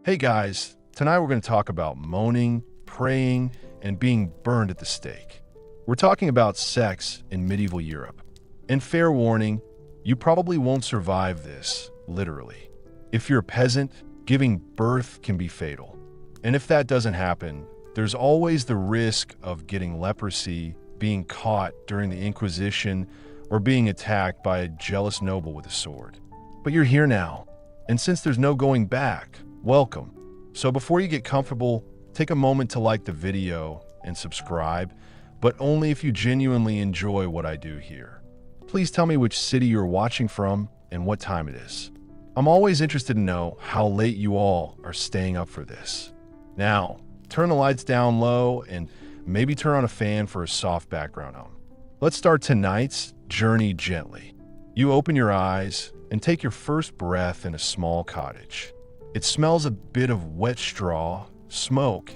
Hey guys, tonight we're going to talk about moaning, praying, and being burned at the stake. We're talking about sex in medieval Europe. And fair warning, you probably won't survive this, literally. If you're a peasant, giving birth can be fatal. And if that doesn't happen, there's always the risk of getting leprosy, being caught during the Inquisition, or being attacked by a jealous noble with a sword. But you're here now, and since there's no going back, welcome. So before you get comfortable, take a moment to like the video and subscribe, but only if you genuinely enjoy what I do here. Please tell me which city you're watching from and what time it is. I'm always interested to know how late you all are staying up for this. Now, turn the lights down low and maybe turn on a fan for a soft background hum. Let's start tonight's journey gently. You open your eyes and take your first breath in a small cottage. It smells a bit of wet straw, smoke,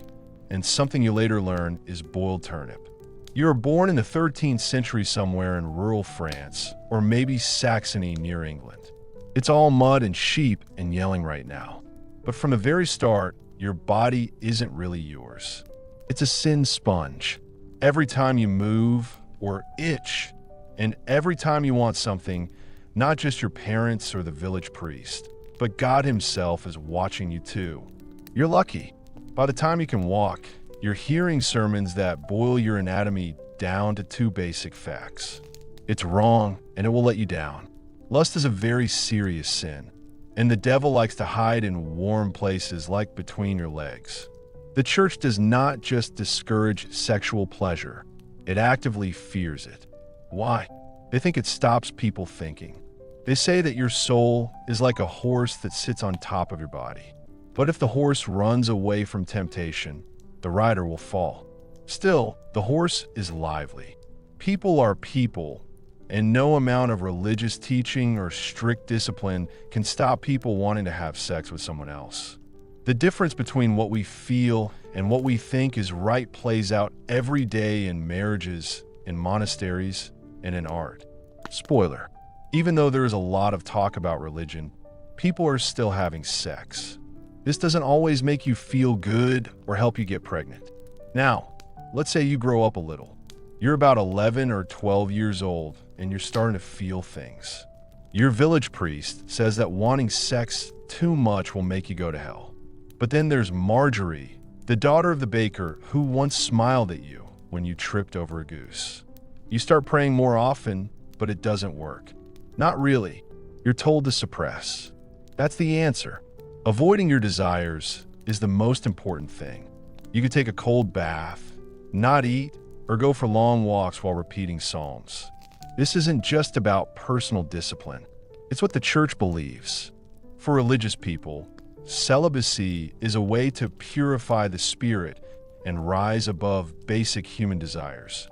and something you later learn is boiled turnip. You were born in the 13th century somewhere in rural France, or maybe Saxony near England. It's all mud and sheep and yelling right now. But from the very start, your body isn't really yours. It's a sin sponge. Every time you move or itch, and every time you want something, not just your parents or the village priest, but God himself is watching you too. You're lucky. By the time you can walk, you're hearing sermons that boil your anatomy down to two basic facts. It's wrong, and it will let you down. Lust is a very serious sin, and the devil likes to hide in warm places like between your legs. The church does not just discourage sexual pleasure, it actively fears it. Why? They think it stops people thinking. They say that your soul is like a horse that sits on top of your body. But if the horse runs away from temptation, the rider will fall. Still, the horse is lively. People are people, and no amount of religious teaching or strict discipline can stop people wanting to have sex with someone else. The difference between what we feel and what we think is right plays out every day in marriages, in monasteries, and in art. Spoiler, even though there is a lot of talk about religion, people are still having sex. This doesn't always make you feel good or help you get pregnant. Now, let's say you grow up a little. You're about 11 or 12 years old and you're starting to feel things. Your village priest says that wanting sex too much will make you go to hell. But then there's Marjorie, the daughter of the baker who once smiled at you when you tripped over a goose. You start praying more often, but it doesn't work. Not really. You're told to suppress. That's the answer. Avoiding your desires is the most important thing. You could take a cold bath, not eat, or go for long walks while repeating psalms. This isn't just about personal discipline. It's what the church believes. For religious people, celibacy is a way to purify the spirit and rise above basic human desires.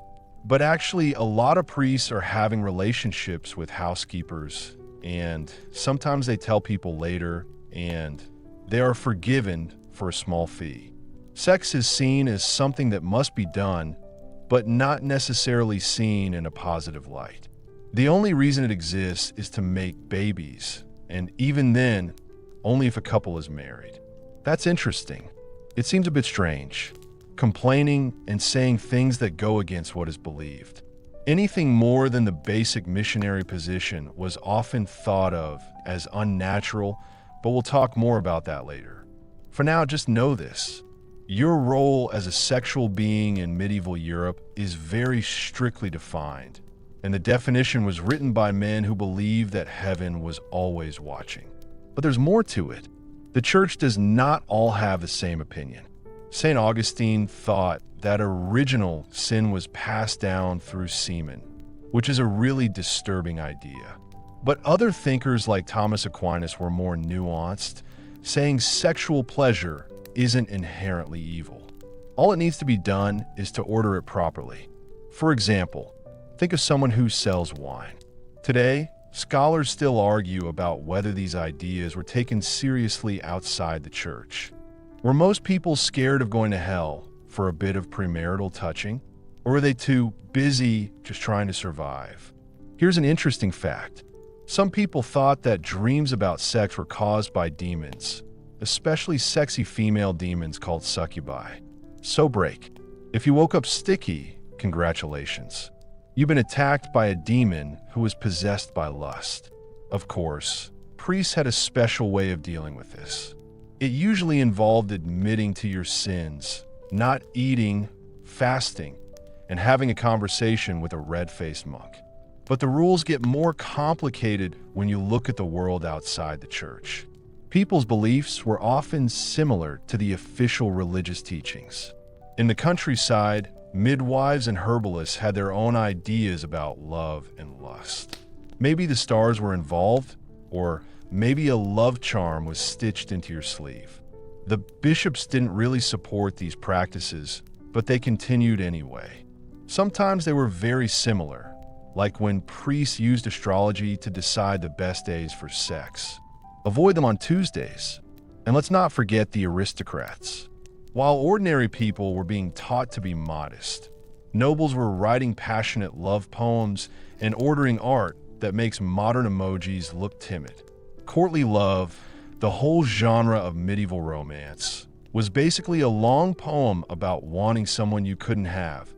But actually, a lot of priests are having relationships with housekeepers, and sometimes they tell people later, and they are forgiven for a small fee. Sex is seen as something that must be done, but not necessarily seen in a positive light. The only reason it exists is to make babies, and even then, only if a couple is married. That's interesting. It seems a bit strange. Complaining and saying things that go against what is believed. Anything more than the basic missionary position was often thought of as unnatural, but we'll talk more about that later. For now, just know this. Your role as a sexual being in medieval Europe is very strictly defined, and the definition was written by men who believed that heaven was always watching. But there's more to it. The church does not all have the same opinion. St. Augustine thought that original sin was passed down through semen, which is a really disturbing idea. But other thinkers like Thomas Aquinas were more nuanced, saying sexual pleasure isn't inherently evil. All it needs to be done is to order it properly. For example, think of someone who sells wine. Today, scholars still argue about whether these ideas were taken seriously outside the church. Were most people scared of going to hell for a bit of premarital touching? Or were they too busy just trying to survive? Here's an interesting fact. Some people thought that dreams about sex were caused by demons, especially sexy female demons called succubi. So break. If you woke up sticky, congratulations. You've been attacked by a demon who was possessed by lust. Of course, priests had a special way of dealing with this. It usually involved admitting to your sins, not eating, fasting, and having a conversation with a red-faced monk. But the rules get more complicated when you look at the world outside the church. People's beliefs were often similar to the official religious teachings. In the countryside, midwives and herbalists had their own ideas about love and lust. Maybe the stars were involved, or maybe a love charm was stitched into your sleeve. The bishops didn't really support these practices, but they continued anyway. Sometimes they were very similar, like when priests used astrology to decide the best days for sex. Avoid them on Tuesdays. And let's not forget the aristocrats. While ordinary people were being taught to be modest, nobles were writing passionate love poems and ordering art that makes modern emojis look timid. Courtly love, the whole genre of medieval romance, was basically a long poem about wanting someone you couldn't have,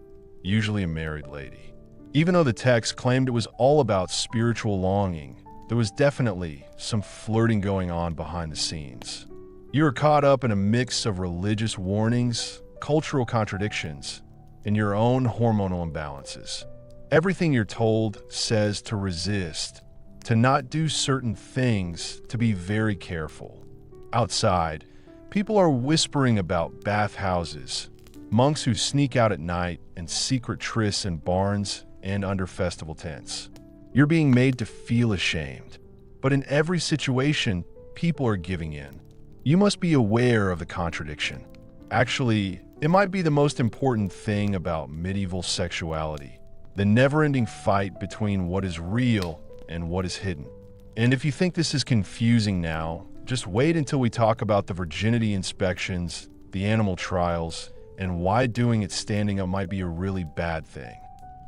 usually a married lady. Even though the text claimed it was all about spiritual longing, there was definitely some flirting going on behind the scenes. You were caught up in a mix of religious warnings, cultural contradictions, and your own hormonal imbalances. Everything you're told says to resist, to not do certain things, to be very careful. Outside, people are whispering about bathhouses, monks who sneak out at night, and secret trysts in barns and under festival tents. You're being made to feel ashamed. But in every situation, people are giving in. You must be aware of the contradiction. Actually, it might be the most important thing about medieval sexuality, the never-ending fight between what is real and what is hidden. And if you think this is confusing now, just wait until we talk about the virginity inspections, the animal trials, and why doing it standing up might be a really bad thing.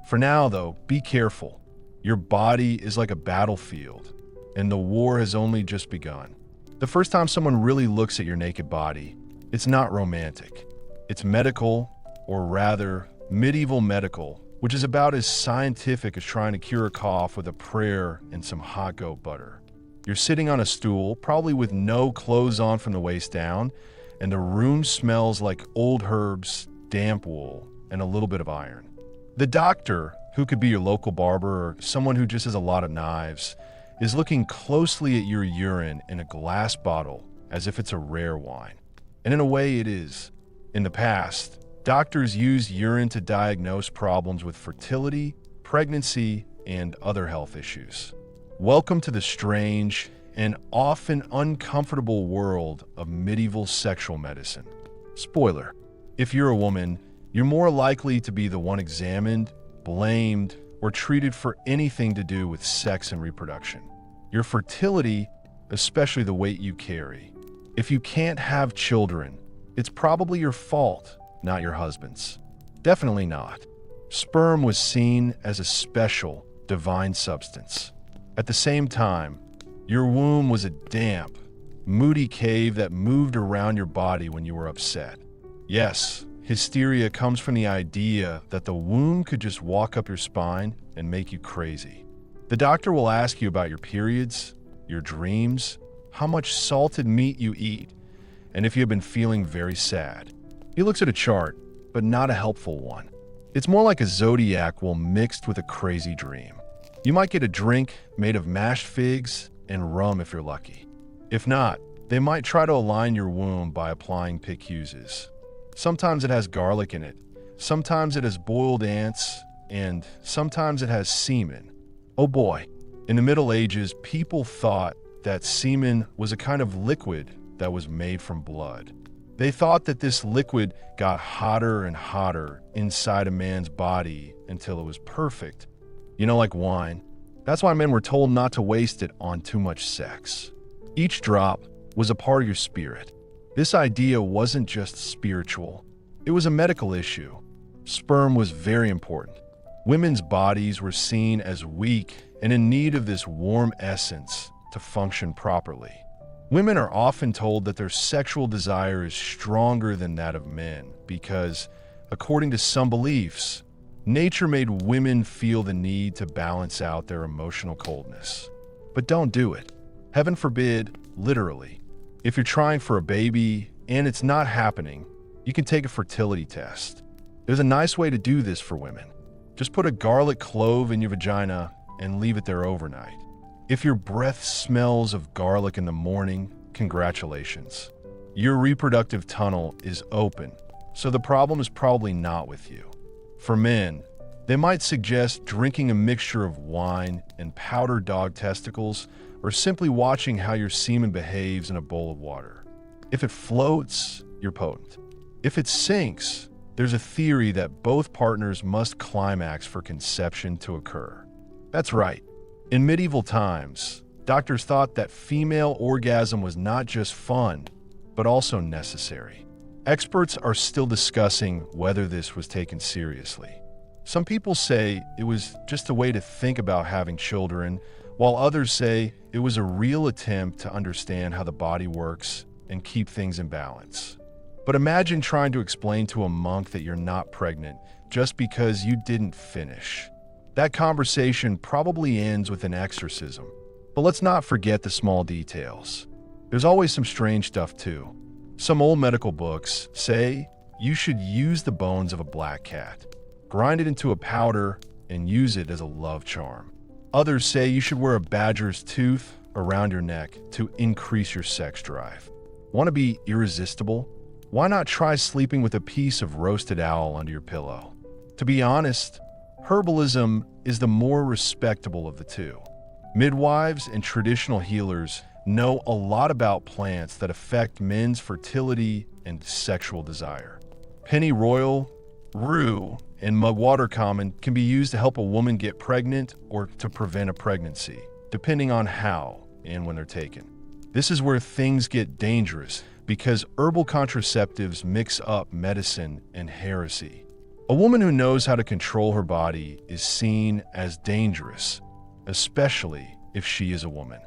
For now, though, be careful. Your body is like a battlefield, and the war has only just begun. The first time someone really looks at your naked body, it's not romantic. It's medical, or rather, medieval medical, which is about as scientific as trying to cure a cough with a prayer and some hot goat butter. You're sitting on a stool, probably with no clothes on from the waist down, and the room smells like old herbs, damp wool, and a little bit of iron. The doctor, who could be your local barber or someone who just has a lot of knives, is looking closely at your urine in a glass bottle as if it's a rare wine. And in a way it is. In the past, doctors used urine to diagnose problems with fertility, pregnancy, and other health issues. Welcome to the strange and often uncomfortable world of medieval sexual medicine. Spoiler: if you're a woman, you're more likely to be the one examined, blamed, or treated for anything to do with sex and reproduction. Your fertility, especially the weight you carry. If you can't have children, it's probably your fault, not your husband's. Definitely not. Sperm was seen as a special, divine substance. At the same time, your womb was a damp, moody cave that moved around your body when you were upset. Yes, hysteria comes from the idea that the womb could just walk up your spine and make you crazy. The doctor will ask you about your periods, your dreams, how much salted meat you eat, and if you have been feeling very sad. He looks at a chart, but not a helpful one. It's more like a zodiac wheel mixed with a crazy dream. You might get a drink made of mashed figs and rum if you're lucky. If not, they might try to align your womb by applying pick-uses. Sometimes it has garlic in it, sometimes it has boiled ants, and sometimes it has semen. Oh boy, in the Middle Ages, people thought that semen was a kind of liquid that was made from blood. They thought that this liquid got hotter and hotter inside a man's body until it was perfect. You know, like wine. That's why men were told not to waste it on too much sex. Each drop was a part of your spirit. This idea wasn't just spiritual. It was a medical issue. Sperm was very important. Women's bodies were seen as weak and in need of this warm essence to function properly. Women are often told that their sexual desire is stronger than that of men because, according to some beliefs, nature made women feel the need to balance out their emotional coldness. But don't do it. Heaven forbid, literally. If you're trying for a baby and it's not happening, you can take a fertility test. There's a nice way to do this for women. Just put a garlic clove in your vagina and leave it there overnight. If your breath smells of garlic in the morning, congratulations. Your reproductive tunnel is open, so the problem is probably not with you. For men, they might suggest drinking a mixture of wine and powdered dog testicles, or simply watching how your semen behaves in a bowl of water. If it floats, you're potent. If it sinks, there's a theory that both partners must climax for conception to occur. That's right. In medieval times, doctors thought that female orgasm was not just fun, but also necessary. Experts are still discussing whether this was taken seriously. Some people say it was just a way to think about having children, while others say it was a real attempt to understand how the body works and keep things in balance. But imagine trying to explain to a monk that you're not pregnant just because you didn't finish. That conversation probably ends with an exorcism. But let's not forget the small details. There's always some strange stuff too. Some old medical books say you should use the bones of a black cat, grind it into a powder, and use it as a love charm. Others say you should wear a badger's tooth around your neck to increase your sex drive. Want to be irresistible? Why not try sleeping with a piece of roasted owl under your pillow? To be honest, herbalism is the more respectable of the two. Midwives and traditional healers know a lot about plants that affect men's fertility and sexual desire. Pennyroyal, rue, and mugwort common can be used to help a woman get pregnant or to prevent a pregnancy, depending on how and when they're taken. This is where things get dangerous because herbal contraceptives mix up medicine and heresy. A woman who knows how to control her body is seen as dangerous, especially if she is a woman.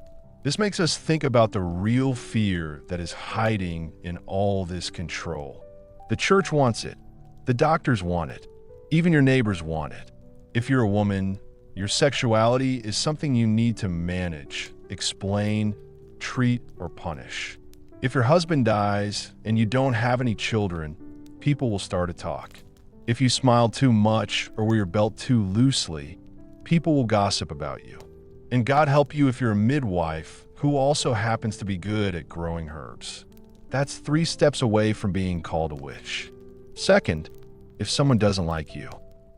This makes us think about the real fear that is hiding in all this control. The church wants it. The doctors want it. Even your neighbors want it. If you're a woman, your sexuality is something you need to manage, explain, treat, or punish. If your husband dies and you don't have any children, people will start to talk. If you smile too much or wear your belt too loosely, people will gossip about you. And God help you if you're a midwife who also happens to be good at growing herbs. That's 3 steps away from being called a witch. Second, if someone doesn't like you.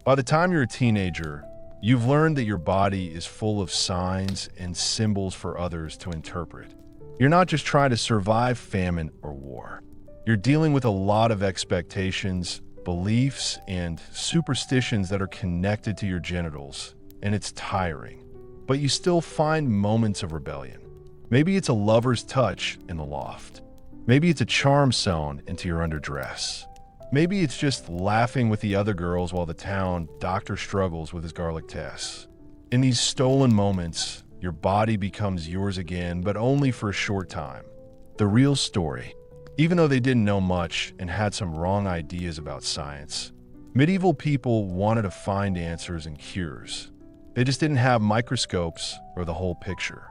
By the time you're a teenager, you've learned that your body is full of signs and symbols for others to interpret. You're not just trying to survive famine or war. You're dealing with a lot of expectations, beliefs, and superstitions that are connected to your genitals, and it's tiring. But you still find moments of rebellion. Maybe it's a lover's touch in the loft. Maybe it's a charm sewn into your underdress. Maybe it's just laughing with the other girls while the town doctor struggles with his garlic tests. In these stolen moments, your body becomes yours again, but only for a short time. The real story. Even though they didn't know much and had some wrong ideas about science, medieval people wanted to find answers and cures. They just didn't have microscopes or the whole picture.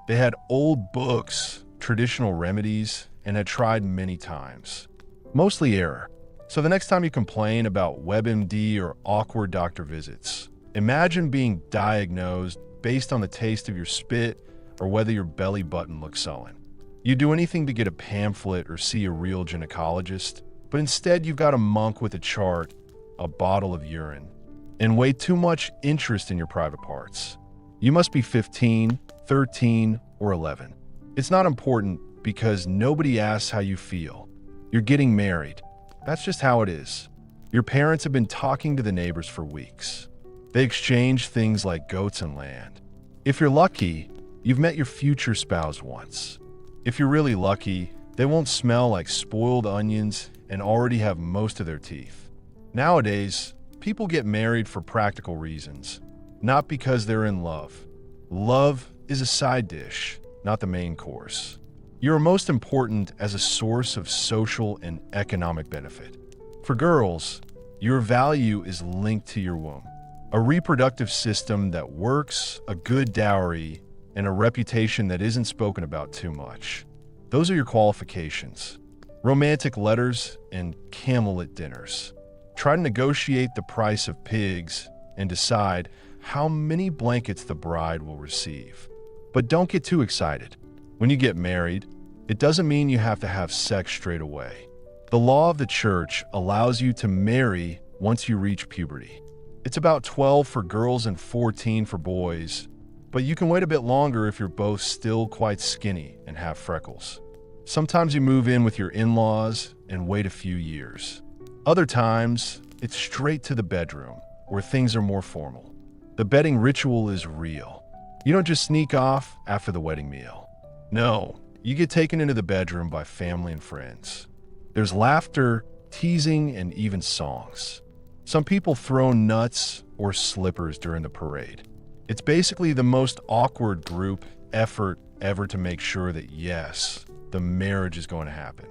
They had old books, traditional remedies, and had tried many times. Mostly error. So the next time you complain about WebMD or awkward doctor visits, imagine being diagnosed based on the taste of your spit or whether your belly button looks sullen. You'd do anything to get a pamphlet or see a real gynecologist, but instead you've got a monk with a chart, a bottle of urine, and way too much interest in your private parts. You must be 15, 13, or 11. It's not important because nobody asks how you feel. You're getting married. That's just how it is. Your parents have been talking to the neighbors for weeks. They exchange things like goats and land. If you're lucky, you've met your future spouse once. If you're really lucky, they won't smell like spoiled onions and already have most of their teeth. Nowadays, people get married for practical reasons, not because they're in love. Love is a side dish, not the main course. You are most important as a source of social and economic benefit. For girls, your value is linked to your womb. A reproductive system that works, a good dowry, and a reputation that isn't spoken about too much. Those are your qualifications. Romantic letters and candlelit dinners. Try to negotiate the price of pigs and decide how many blankets the bride will receive. But don't get too excited. When you get married, it doesn't mean you have to have sex straight away. The law of the church allows you to marry once you reach puberty. It's about 12 for girls and 14 for boys, but you can wait a bit longer if you're both still quite skinny and have freckles. Sometimes you move in with your in-laws and wait a few years. Other times, it's straight to the bedroom, where things are more formal. The bedding ritual is real. You don't just sneak off after the wedding meal. No, you get taken into the bedroom by family and friends. There's laughter, teasing, and even songs. Some people throw nuts or slippers during the parade. It's basically the most awkward group effort ever to make sure that, yes, the marriage is going to happen.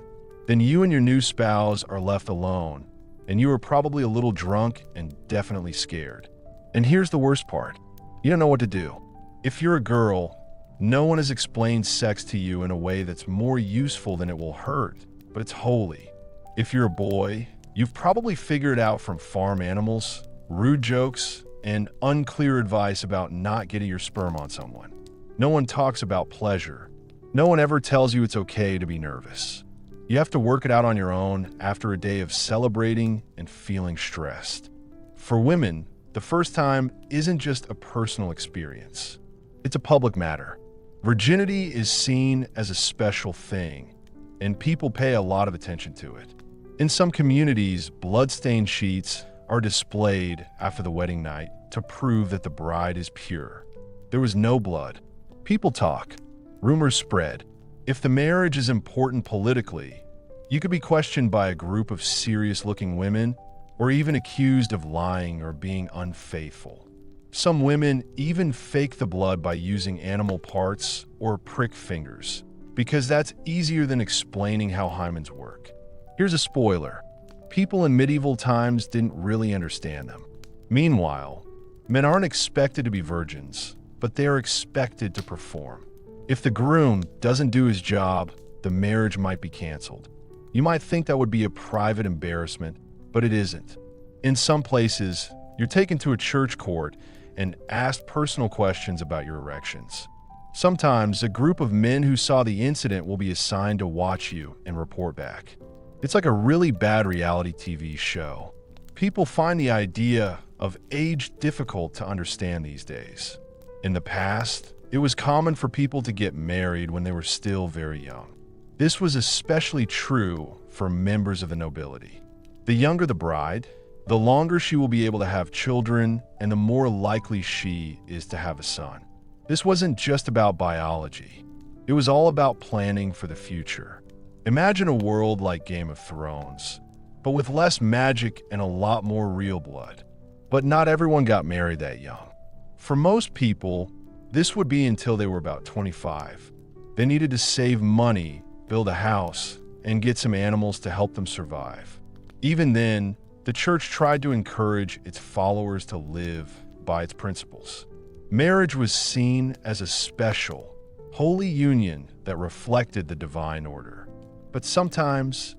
Then you and your new spouse are left alone, and you are probably a little drunk and definitely scared. And here's the worst part. You don't know what to do. If you're a girl, no one has explained sex to you in a way that's more useful than it will hurt, but it's holy. If you're a boy, you've probably figured out from farm animals, rude jokes, and unclear advice about not getting your sperm on someone. No one talks about pleasure. No one ever tells you it's okay to be nervous. You have to work it out on your own after a day of celebrating and feeling stressed. For women, the first time isn't just a personal experience. It's a public matter. Virginity is seen as a special thing, and people pay a lot of attention to it. In some communities, blood-stained sheets are displayed after the wedding night to prove that the bride is pure. There was no blood. People talk. Rumors spread. If the marriage is important politically, you could be questioned by a group of serious-looking women or even accused of lying or being unfaithful. Some women even fake the blood by using animal parts or prick fingers, because that's easier than explaining how hymens work. Here's a spoiler. People in medieval times didn't really understand them. Meanwhile, men aren't expected to be virgins, but they are expected to perform. If the groom doesn't do his job, the marriage might be canceled. You might think that would be a private embarrassment, but it isn't. In some places, you're taken to a church court and asked personal questions about your erections. Sometimes, a group of men who saw the incident will be assigned to watch you and report back. It's like a really bad reality TV show. People find the idea of age difficult to understand these days. In the past, it was common for people to get married when they were still very young. This was especially true for members of the nobility. The younger the bride, the longer she will be able to have children, and the more likely she is to have a son. This wasn't just about biology. It was all about planning for the future. Imagine a world like Game of Thrones, but with less magic and a lot more real blood. But not everyone got married that young. For most people, this would be until they were about 25. They needed to save money, build a house, and get some animals to help them survive. Even then, the church tried to encourage its followers to live by its principles. Marriage was seen as a special, holy union that reflected the divine order. But sometimes,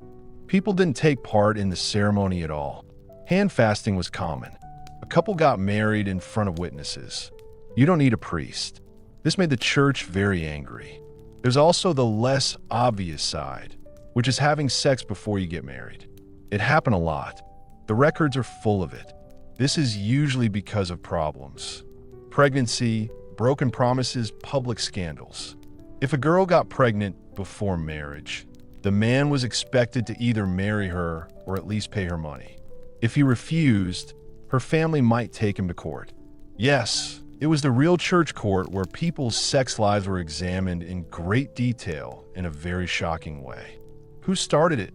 people didn't take part in the ceremony at all. Hand fasting was common. A couple got married in front of witnesses. You don't need a priest. This made the church very angry. There's also the less obvious side, which is having sex before you get married. It happened a lot. The records are full of it. This is usually because of problems. Pregnancy, broken promises, public scandals. If a girl got pregnant before marriage, the man was expected to either marry her or at least pay her money. If he refused, her family might take him to court. Yes, it was the real church court where people's sex lives were examined in great detail in a very shocking way. Who started it?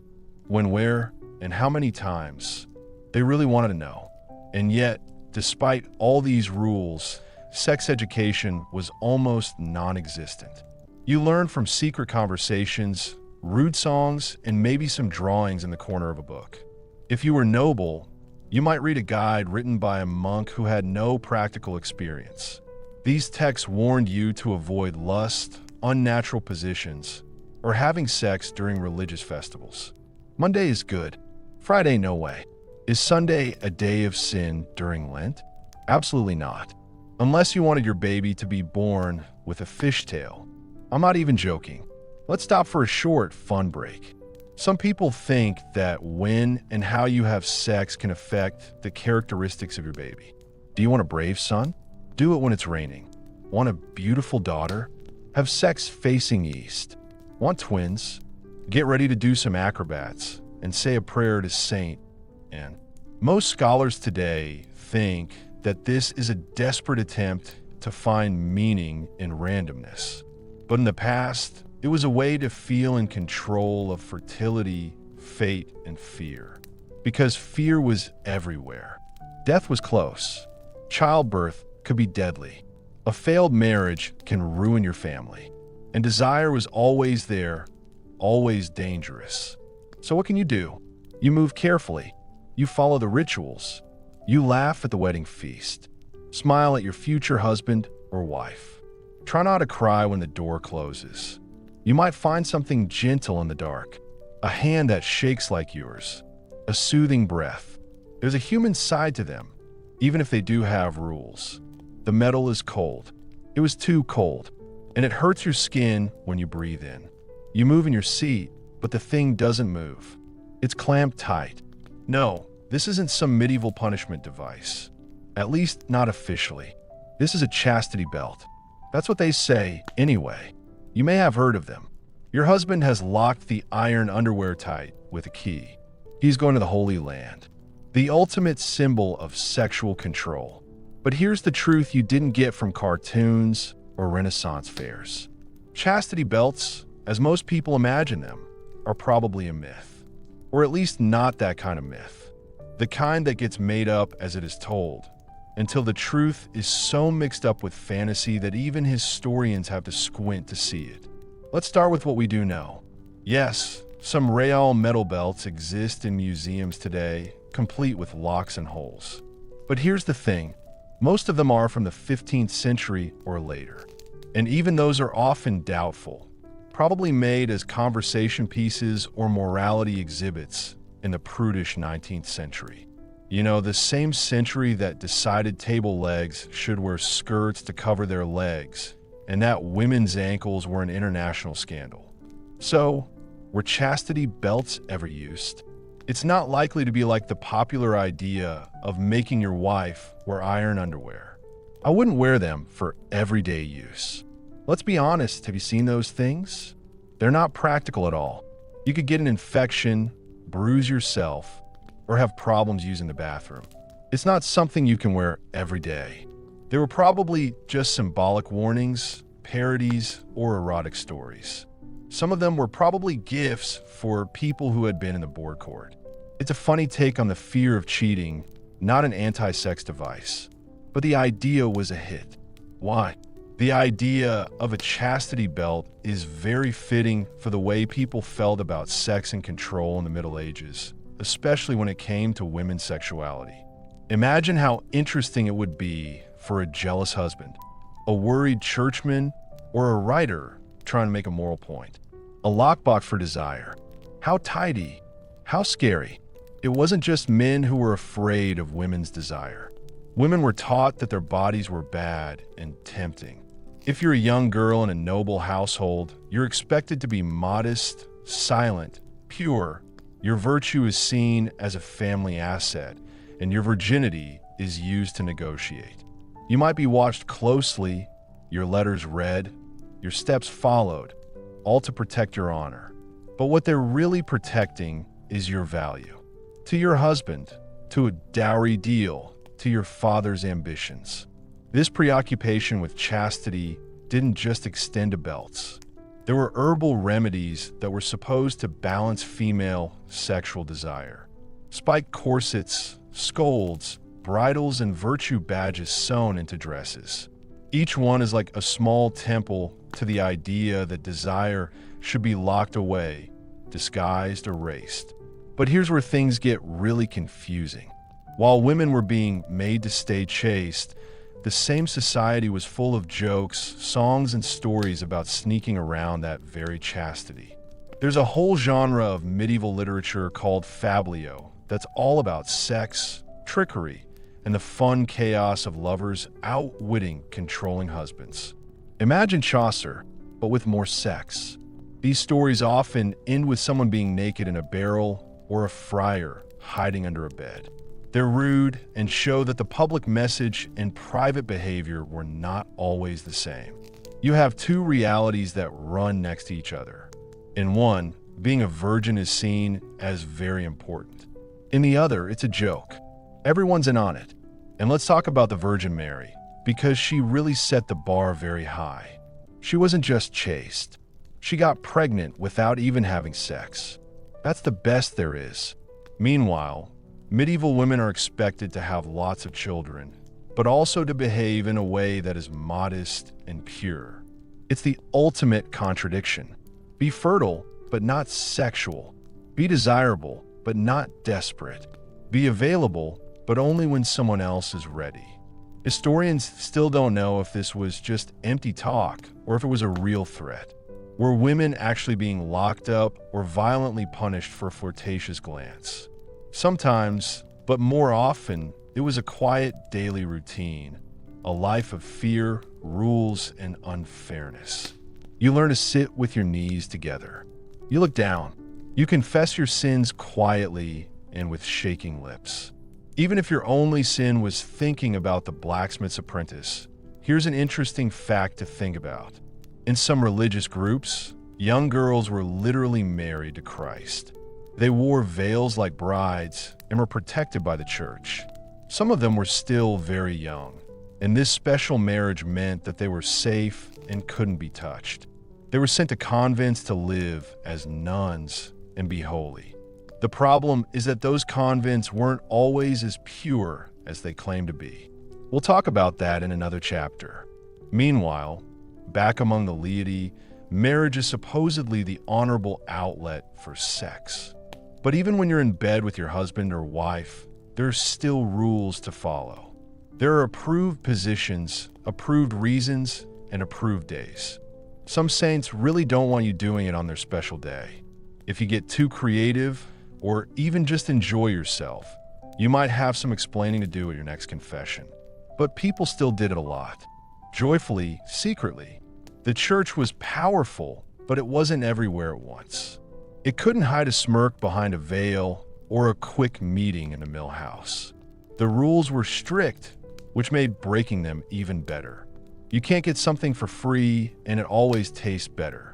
When, where, and how many times? They really wanted to know. And yet, despite all these rules, sex education was almost non-existent. You learn from secret conversations, rude songs, and maybe some drawings in the corner of a book. If you were noble, you might read a guide written by a monk who had no practical experience. These texts warned you to avoid lust, unnatural positions, or having sex during religious festivals. Monday is good. Friday, no way. Is Sunday a day of sin during Lent? Absolutely not. Unless you wanted your baby to be born with a fishtail. I'm not even joking. Let's stop for a short, fun break. Some people think that when and how you have sex can affect the characteristics of your baby. Do you want a brave son? Do it when it's raining. Want a beautiful daughter? Have sex facing east. Want twins? Get ready to do some acrobats and say a prayer to Saint N. Most scholars today think that this is a desperate attempt to find meaning in randomness. But in the past, it was a way to feel in control of fertility, fate, and fear. Because fear was everywhere. Death was close. Childbirth could be deadly. A failed marriage can ruin your family. And desire was always there, always dangerous. So what can you do? You move carefully. You follow the rituals. You laugh at the wedding feast. Smile at your future husband or wife. Try not to cry when the door closes. You might find something gentle in the dark, a hand that shakes like yours, a soothing breath. There's a human side to them, even if they do have rules. The metal is cold. It was too cold, and it hurts your skin when you breathe in. You move in your seat, but the thing doesn't move. It's clamped tight. No, this isn't some medieval punishment device. At least not officially. This is a chastity belt. That's what they say, anyway. You may have heard of them. Your husband has locked the iron underwear tight with a key. He's going to the Holy Land, the ultimate symbol of sexual control. But here's the truth you didn't get from cartoons or Renaissance fairs. Chastity belts, as most people imagine them, are probably a myth. Or at least not that kind of myth. The kind that gets made up as it is told, until the truth is so mixed up with fantasy that even historians have to squint to see it. Let's start with what we do know. Yes, some real metal belts exist in museums today, complete with locks and holes. But here's the thing, most of them are from the 15th century or later. And even those are often doubtful, probably made as conversation pieces or morality exhibits in the prudish 19th century. You know, the same century that decided table legs should wear skirts to cover their legs, and that women's ankles were an international scandal. So, were chastity belts ever used? It's not likely to be like the popular idea of making your wife wear iron underwear. I wouldn't wear them for everyday use. Let's be honest, have you seen those things? They're not practical at all. You could get an infection, bruise yourself, or have problems using the bathroom. It's not something you can wear every day. They were probably just symbolic warnings, parodies, or erotic stories. Some of them were probably gifts for people who had been in the board court. It's a funny take on the fear of cheating, not an anti-sex device. But the idea was a hit. Why? The idea of a chastity belt is very fitting for the way people felt about sex and control in the Middle Ages, especially when it came to women's sexuality. Imagine how interesting it would be for a jealous husband, a worried churchman, or a writer trying to make a moral point. A lockbox for desire. How tidy, how scary. It wasn't just men who were afraid of women's desire. Women were taught that their bodies were bad and tempting. If you're a young girl in a noble household, you're expected to be modest, silent, pure. Your virtue is seen as a family asset, and your virginity is used to negotiate. You might be watched closely, your letters read, your steps followed, all to protect your honor. But what they're really protecting is your value. To your husband, to a dowry deal, to your father's ambitions. This preoccupation with chastity didn't just extend to belts. There were herbal remedies that were supposed to balance female sexual desire. Spiked corsets, scolds, bridles, and virtue badges sewn into dresses. Each one is like a small temple to the idea that desire should be locked away, disguised, erased. But here's where things get really confusing. While women were being made to stay chaste, the same society was full of jokes, songs, and stories about sneaking around that very chastity. There's a whole genre of medieval literature called fablio that's all about sex, trickery, and the fun chaos of lovers outwitting controlling husbands. Imagine Chaucer, but with more sex. These stories often end with someone being naked in a barrel or a friar hiding under a bed. They're rude and show that the public message and private behavior were not always the same. You have two realities that run next to each other. In one, being a virgin is seen as very important. In the other, it's a joke. Everyone's in on it. And let's talk about the Virgin Mary, because she really set the bar very high. She wasn't just chaste. She got pregnant without even having sex. That's the best there is. Meanwhile, medieval women are expected to have lots of children, but also to behave in a way that is modest and pure. It's the ultimate contradiction. Be fertile, but not sexual. Be desirable, but not desperate. Be available, but only when someone else is ready. Historians still don't know if this was just empty talk or if it was a real threat. Were women actually being locked up or violently punished for a flirtatious glance? Sometimes, but more often, it was a quiet daily routine, a life of fear, rules, and unfairness. You learn to sit with your knees together. You look down. You confess your sins quietly and with shaking lips. Even if your only sin was thinking about the blacksmith's apprentice, here's an interesting fact to think about. In some religious groups, young girls were literally married to Christ. They wore veils like brides and were protected by the church. Some of them were still very young, and this special marriage meant that they were safe and couldn't be touched. They were sent to convents to live as nuns and be holy. The problem is that those convents weren't always as pure as they claimed to be. We'll talk about that in another chapter. Meanwhile, back among the laity, marriage is supposedly the honorable outlet for sex. But even when you're in bed with your husband or wife, there are still rules to follow. There are approved positions, approved reasons, and approved days. Some saints really don't want you doing it on their special day. If you get too creative, or even just enjoy yourself, you might have some explaining to do at your next confession. But people still did it a lot. Joyfully, secretly. The church was powerful, but it wasn't everywhere at once. It couldn't hide a smirk behind a veil or a quick meeting in a mill house. The rules were strict, which made breaking them even better. You can't get something for free, and it always tastes better.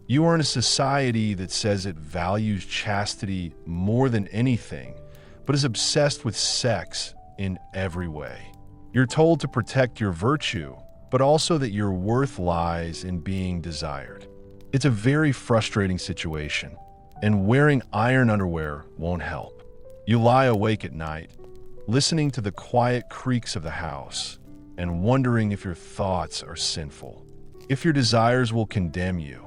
You are in a society that says it values chastity more than anything, but is obsessed with sex in every way. You're told to protect your virtue, but also that your worth lies in being desired. It's a very frustrating situation, and wearing iron underwear won't help. You lie awake at night, listening to the quiet creaks of the house, and wondering if your thoughts are sinful, if your desires will condemn you.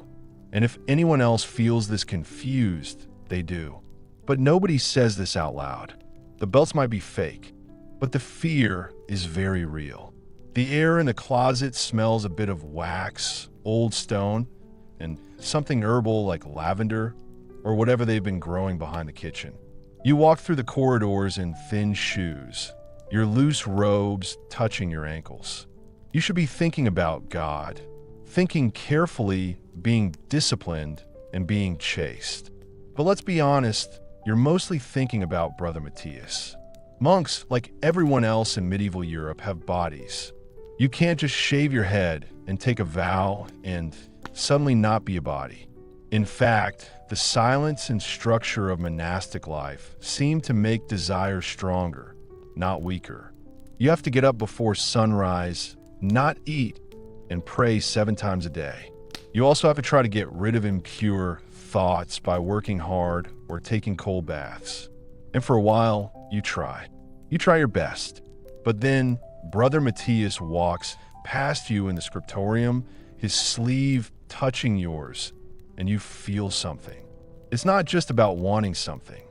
And if anyone else feels this confused, they do. But nobody says this out loud. The belts might be fake, but the fear is very real. The air in the closet smells a bit of wax, old stone, and something herbal like lavender, or whatever they've been growing behind the kitchen. You walk through the corridors in thin shoes, your loose robes touching your ankles. You should be thinking about God, thinking carefully, being disciplined, and being chaste. But let's be honest, you're mostly thinking about Brother Matthias. Monks, like everyone else in medieval Europe, have bodies. You can't just shave your head and take a vow and suddenly not be a body. In fact, the silence and structure of monastic life seem to make desire stronger, not weaker. You have to get up before sunrise, not eat, and pray 7 times a day. You also have to try to get rid of impure thoughts by working hard or taking cold baths. And for a while, you try. You try your best. But then, Brother Matthias walks past you in the scriptorium, his sleeve touching yours, and you feel something. It's not just about wanting something.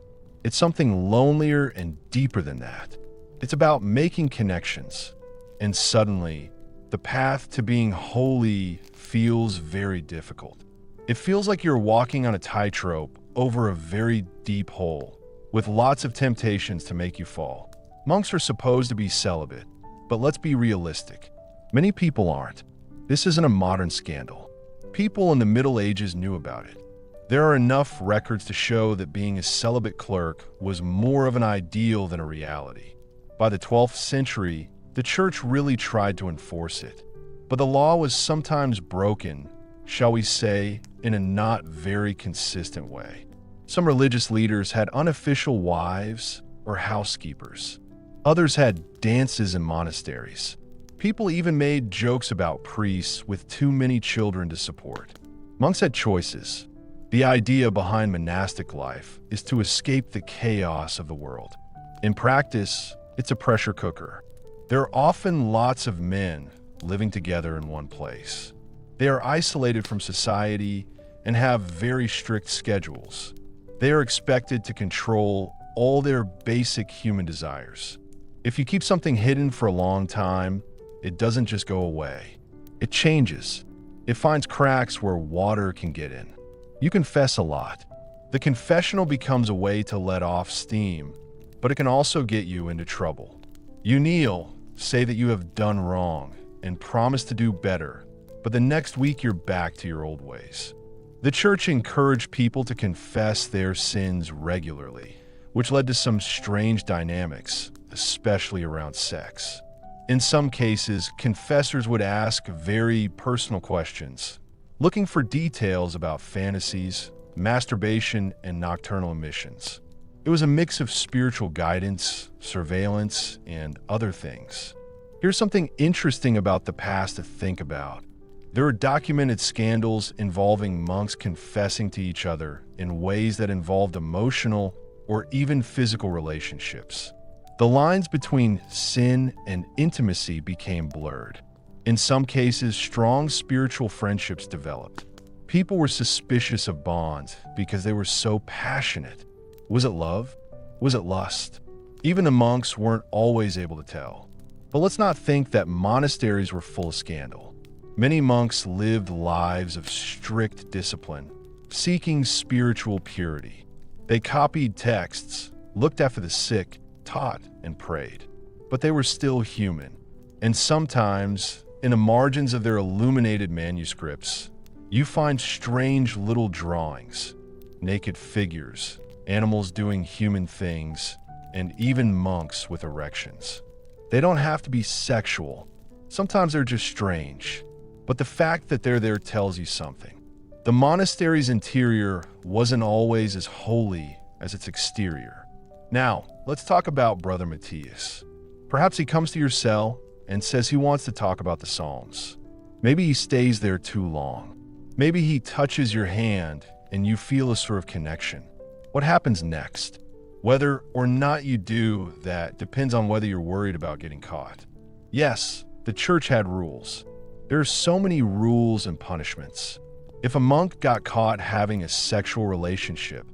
It's something lonelier and deeper than that. It's about making connections. And suddenly, the path to being holy feels very difficult. It feels like you're walking on a tightrope over a very deep hole, with lots of temptations to make you fall. Monks are supposed to be celibate, but let's be realistic. Many people aren't. This isn't a modern scandal. People in the Middle Ages knew about it. There are enough records to show that being a celibate clerk was more of an ideal than a reality. By the 12th century, the church really tried to enforce it, but the law was sometimes broken, shall we say, in a not very consistent way. Some religious leaders had unofficial wives or housekeepers. Others had dances in monasteries. People even made jokes about priests with too many children to support. Monks had choices. The idea behind monastic life is to escape the chaos of the world. In practice, it's a pressure cooker. There are often lots of men living together in one place. They are isolated from society and have very strict schedules. They are expected to control all their basic human desires. If you keep something hidden for a long time, it doesn't just go away. It changes. It finds cracks where water can get in. You confess a lot. The confessional becomes a way to let off steam, but it can also get you into trouble. You kneel, say that you have done wrong, and promise to do better, but the next week you're back to your old ways. The church encouraged people to confess their sins regularly, which led to some strange dynamics, especially around sex. In some cases, confessors would ask very personal questions, looking for details about fantasies, masturbation, and nocturnal emissions. It was a mix of spiritual guidance, surveillance, and other things. Here's something interesting about the past to think about. There are documented scandals involving monks confessing to each other in ways that involved emotional or even physical relationships. The lines between sin and intimacy became blurred. In some cases, strong spiritual friendships developed. People were suspicious of bonds because they were so passionate. Was it love? Was it lust? Even the monks weren't always able to tell. But let's not think that monasteries were full of scandal. Many monks lived lives of strict discipline, seeking spiritual purity. They copied texts, looked after the sick, taught, and prayed. But they were still human. And sometimes, in the margins of their illuminated manuscripts, you find strange little drawings, naked figures, animals doing human things, and even monks with erections. They don't have to be sexual. Sometimes they're just strange. But the fact that they're there tells you something. The monastery's interior wasn't always as holy as its exterior. Now, let's talk about Brother Matthias. Perhaps he comes to your cell and says he wants to talk about the Psalms. Maybe he stays there too long. Maybe he touches your hand and you feel a sort of connection. What happens next? Whether or not you do that depends on whether you're worried about getting caught. Yes, the church had rules. There are so many rules and punishments. If a monk got caught having a sexual relationship,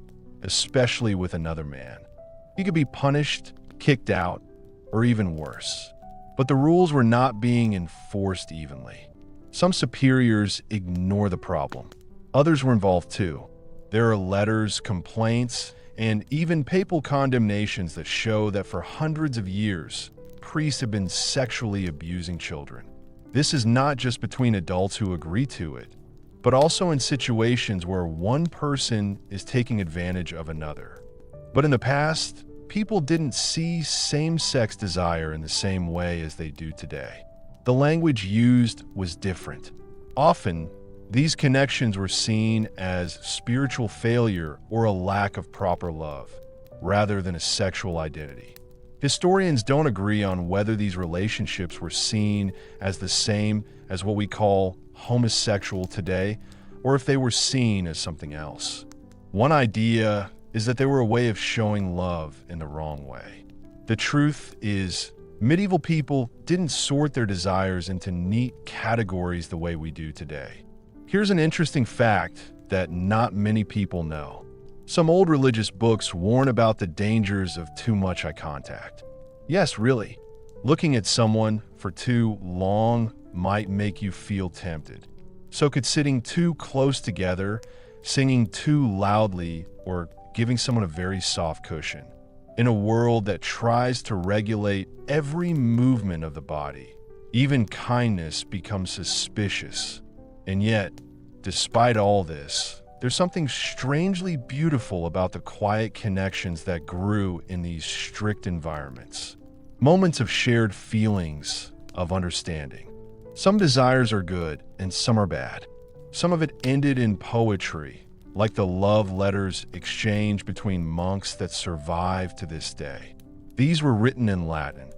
especially with another man, he could be punished, kicked out, or even worse. But the rules were not being enforced evenly. Some superiors ignore the problem. Others were involved too. There are letters, complaints, and even papal condemnations that show that for hundreds of years, priests have been sexually abusing children. This is not just between adults who agree to it, but also in situations where one person is taking advantage of another. But in the past, people didn't see same-sex desire in the same way as they do today. The language used was different. Often, these connections were seen as spiritual failure or a lack of proper love, rather than a sexual identity. Historians don't agree on whether these relationships were seen as the same as what we call homosexual today, or if they were seen as something else. One idea is that they were a way of showing love in the wrong way. The truth is, Medieval people didn't sort their desires into neat categories the way we do today. Here's an interesting fact that not many people know. Some old religious books warn about the dangers of too much eye contact. Yes, really. Looking at someone for too long might make you feel tempted. So could sitting too close together, singing too loudly, or giving someone a very soft cushion. In a world that tries to regulate every movement of the body, even kindness becomes suspicious. And yet, despite all this, there's something strangely beautiful about the quiet connections that grew in these strict environments. Moments of shared feelings, of understanding. Some desires are good and some are bad. Some of it ended in poetry, like the love letters exchanged between monks that survive to this day. These were written in Latin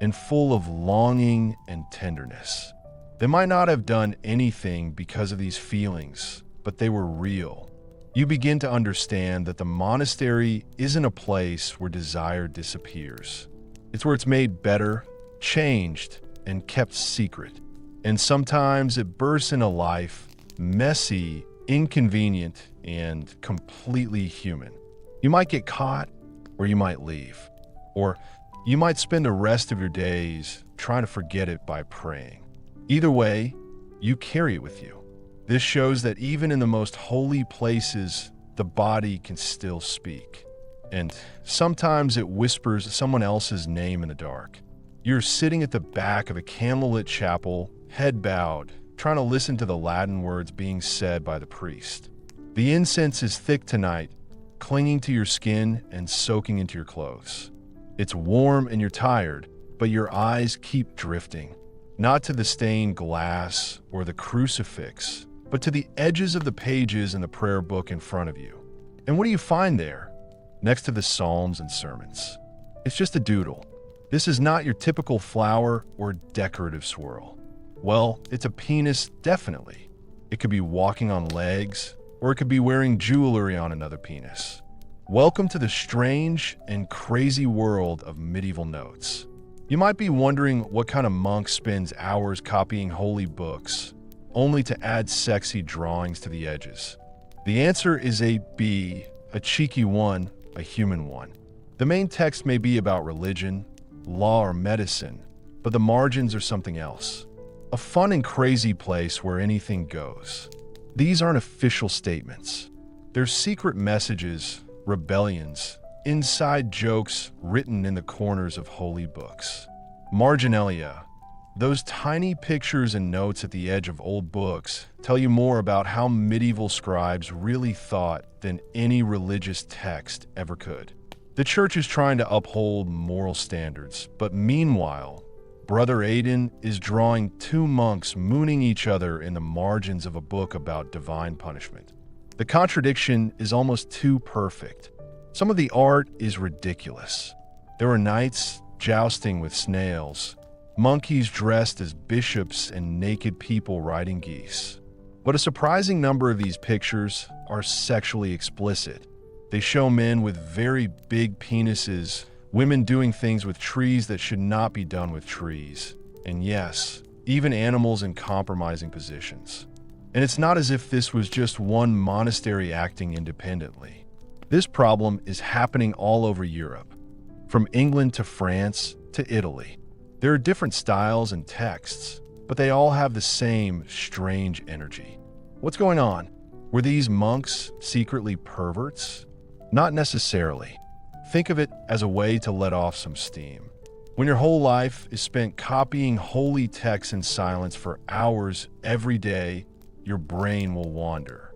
and full of longing and tenderness. They might not have done anything because of these feelings, but they were real. You begin to understand that the monastery isn't a place where desire disappears. It's where it's made better, changed, and kept secret. And sometimes it bursts into life, messy, inconvenient, and completely human. You might get caught, or you might leave. Or you might spend the rest of your days trying to forget it by praying. Either way, you carry it with you. This shows that even in the most holy places, the body can still speak. And sometimes it whispers someone else's name in the dark. You're sitting at the back of a candlelit chapel, head bowed, trying to listen to the Latin words being said by the priest. The incense is thick tonight, clinging to your skin and soaking into your clothes. It's warm and you're tired, but your eyes keep drifting, not to the stained glass or the crucifix, but to the edges of the pages in the prayer book in front of you. And what do you find there? Next to the Psalms and sermons. It's just a doodle. This is not your typical flower or decorative swirl. Well, it's a penis, definitely. It could be walking on legs, or it could be wearing jewelry on another penis. Welcome to the strange and crazy world of medieval notes. You might be wondering what kind of monk spends hours copying holy books, only to add sexy drawings to the edges. The answer is a B, a cheeky one, a human one. The main text may be about religion, law, or medicine, but the margins are something else. A fun and crazy place where anything goes. These aren't official statements. They're secret messages, rebellions, inside jokes written in the corners of holy books. Marginalia, those tiny pictures and notes at the edge of old books, tell you more about how medieval scribes really thought than any religious text ever could. The church is trying to uphold moral standards, but meanwhile, Brother Aidan is drawing two monks mooning each other in the margins of a book about divine punishment. The contradiction is almost too perfect. Some of the art is ridiculous. There are knights jousting with snails, monkeys dressed as bishops, and naked people riding geese. But a surprising number of these pictures are sexually explicit. They show men with very big penises, women doing things with trees that should not be done with trees, and yes, even animals in compromising positions. And it's not as if this was just one monastery acting independently. This problem is happening all over Europe, from England to France to Italy. There are different styles and texts, but they all have the same strange energy. What's going on? Were these monks secretly perverts? Not necessarily. Think of it as a way to let off some steam. When your whole life is spent copying holy texts in silence for hours every day, your brain will wander.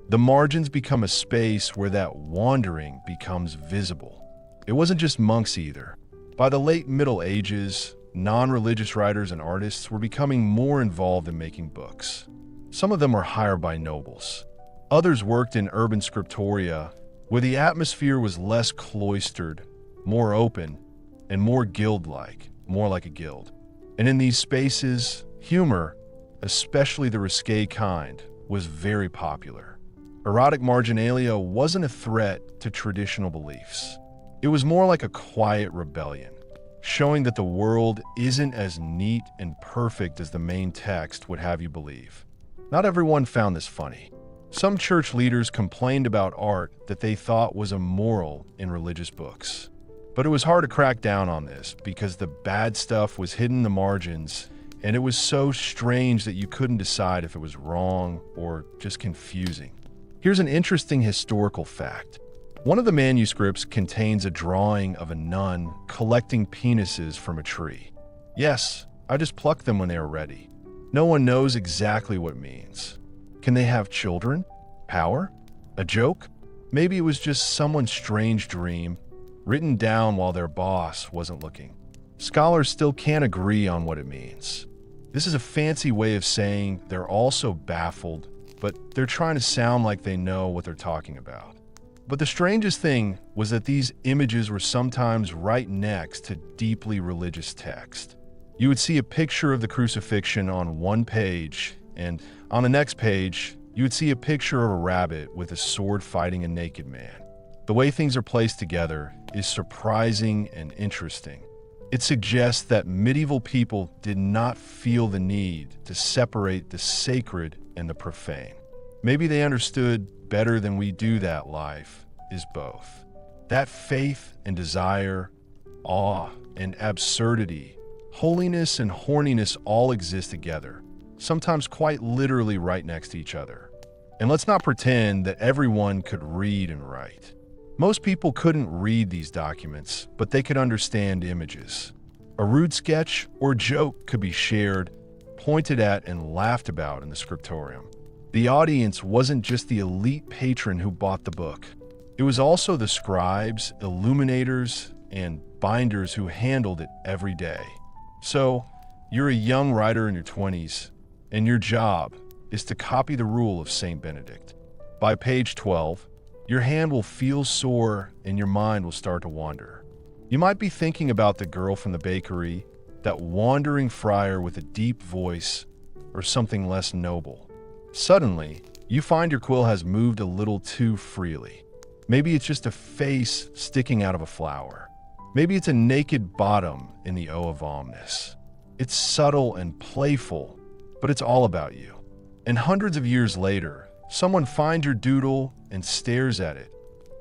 The margins become a space where that wandering becomes visible. It wasn't just monks either. By the late Middle Ages, non-religious writers and artists were becoming more involved in making books. Some of them were hired by nobles. Others worked in urban scriptoria, where the atmosphere was less cloistered, more open, and more guild-like, more like a guild. And in these spaces, humor, especially the risque kind, was very popular. Erotic marginalia wasn't a threat to traditional beliefs. It was more like a quiet rebellion. showing that the world isn't as neat and perfect as the main text would have you believe. Not everyone found this funny. Some church leaders complained about art that they thought was immoral in religious books. But it was hard to crack down on this because the bad stuff was hidden in the margins, and it was so strange that you couldn't decide if it was wrong or just confusing. Here's an interesting historical fact. One of the manuscripts contains a drawing of a nun collecting penises from a tree. Yes, I just plucked them when they were ready. No one knows exactly what it means. Can they have children? Power? A joke? Maybe it was just someone's strange dream, written down while their boss wasn't looking. Scholars still can't agree on what it means. This is a fancy way of saying they're also baffled, but they're trying to sound like they know what they're talking about. But the strangest thing was that these images were sometimes right next to deeply religious text. You would see a picture of the crucifixion on one page, and on the next page, you would see a picture of a rabbit with a sword fighting a naked man. The way things are placed together is surprising and interesting. It suggests that medieval people did not feel the need to separate the sacred and the profane. Maybe they understood better than we do that life is both. That faith and desire, awe and absurdity, holiness and horniness all exist together, sometimes quite literally right next to each other. And let's not pretend that everyone could read and write. Most people couldn't read these documents, but they could understand images. A rude sketch or joke could be shared, pointed at, and laughed about in the scriptorium. The audience wasn't just the elite patron who bought the book. It was also the scribes, illuminators, and binders who handled it every day. So, you're a young writer in your 20s, and your job is to copy the rule of St. Benedict. By page 12, your hand will feel sore and your mind will start to wander. You might be thinking about the girl from the bakery, that wandering friar with a deep voice, or something less noble. Suddenly, you find your quill has moved a little too freely. Maybe it's just a face sticking out of a flower. Maybe it's a naked bottom in the O of Omnis. It's subtle and playful, but it's all about you. And hundreds of years later, someone finds your doodle and stares at it,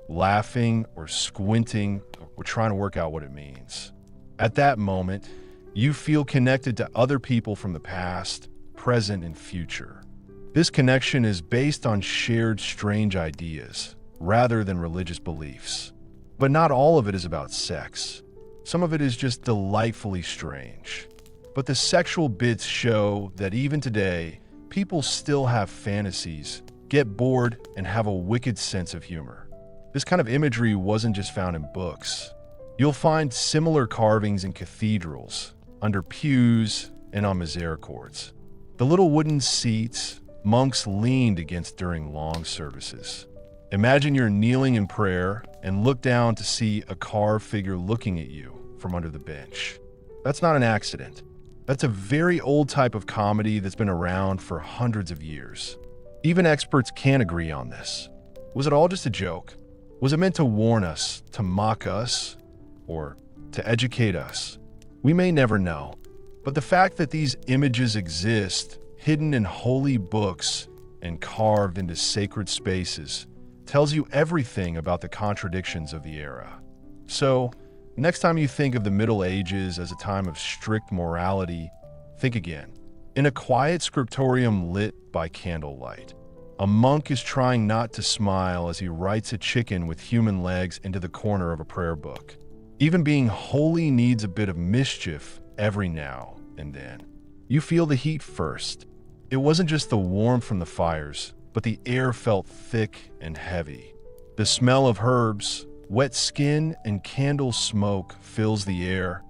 laughing or squinting or trying to work out what it means. At that moment, you feel connected to other people from the past, present, and future. This connection is based on shared strange ideas, rather than religious beliefs. But not all of it is about sex. Some of it is just delightfully strange. But the sexual bits show that even today, people still have fantasies, get bored, and have a wicked sense of humor. This kind of imagery wasn't just found in books. You'll find similar carvings in cathedrals, under pews, and on misericords. The little wooden seats monks leaned against during long services. Imagine you're kneeling in prayer and look down to see a carved figure looking at you from under the bench. That's not an accident. That's a very old type of comedy that's been around for hundreds of years. Even experts can't agree on this. Was it all just a joke? Was it meant to warn us, to mock us, or to educate us? We may never know. But the fact that these images exist, hidden in holy books and carved into sacred spaces, tells you everything about the contradictions of the era. So, next time you think of the Middle Ages as a time of strict morality, think again. In a quiet scriptorium lit by candlelight, a monk is trying not to smile as he writes a chicken with human legs into the corner of a prayer book. Even being holy needs a bit of mischief every now and then. You feel the heat first. It wasn't just the warmth from the fires, but the air felt thick and heavy. The smell of herbs, wet skin, and candle smoke fills the air,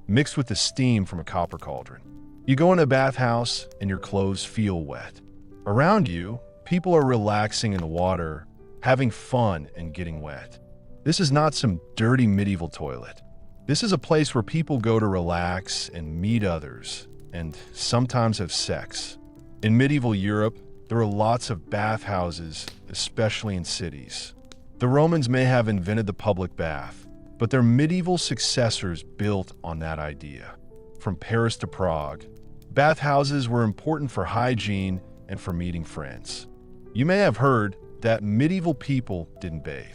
mixed with the steam from a copper cauldron. You go in a bathhouse and your clothes feel wet. Around you, people are relaxing in the water, having fun and getting wet. This is not some dirty medieval toilet. This is a place where people go to relax and meet others, and sometimes have sex. In medieval Europe, there were lots of bathhouses, especially in cities. The Romans may have invented the public bath, but their medieval successors built on that idea. From Paris to Prague, bathhouses were important for hygiene and for meeting friends. You may have heard that medieval people didn't bathe.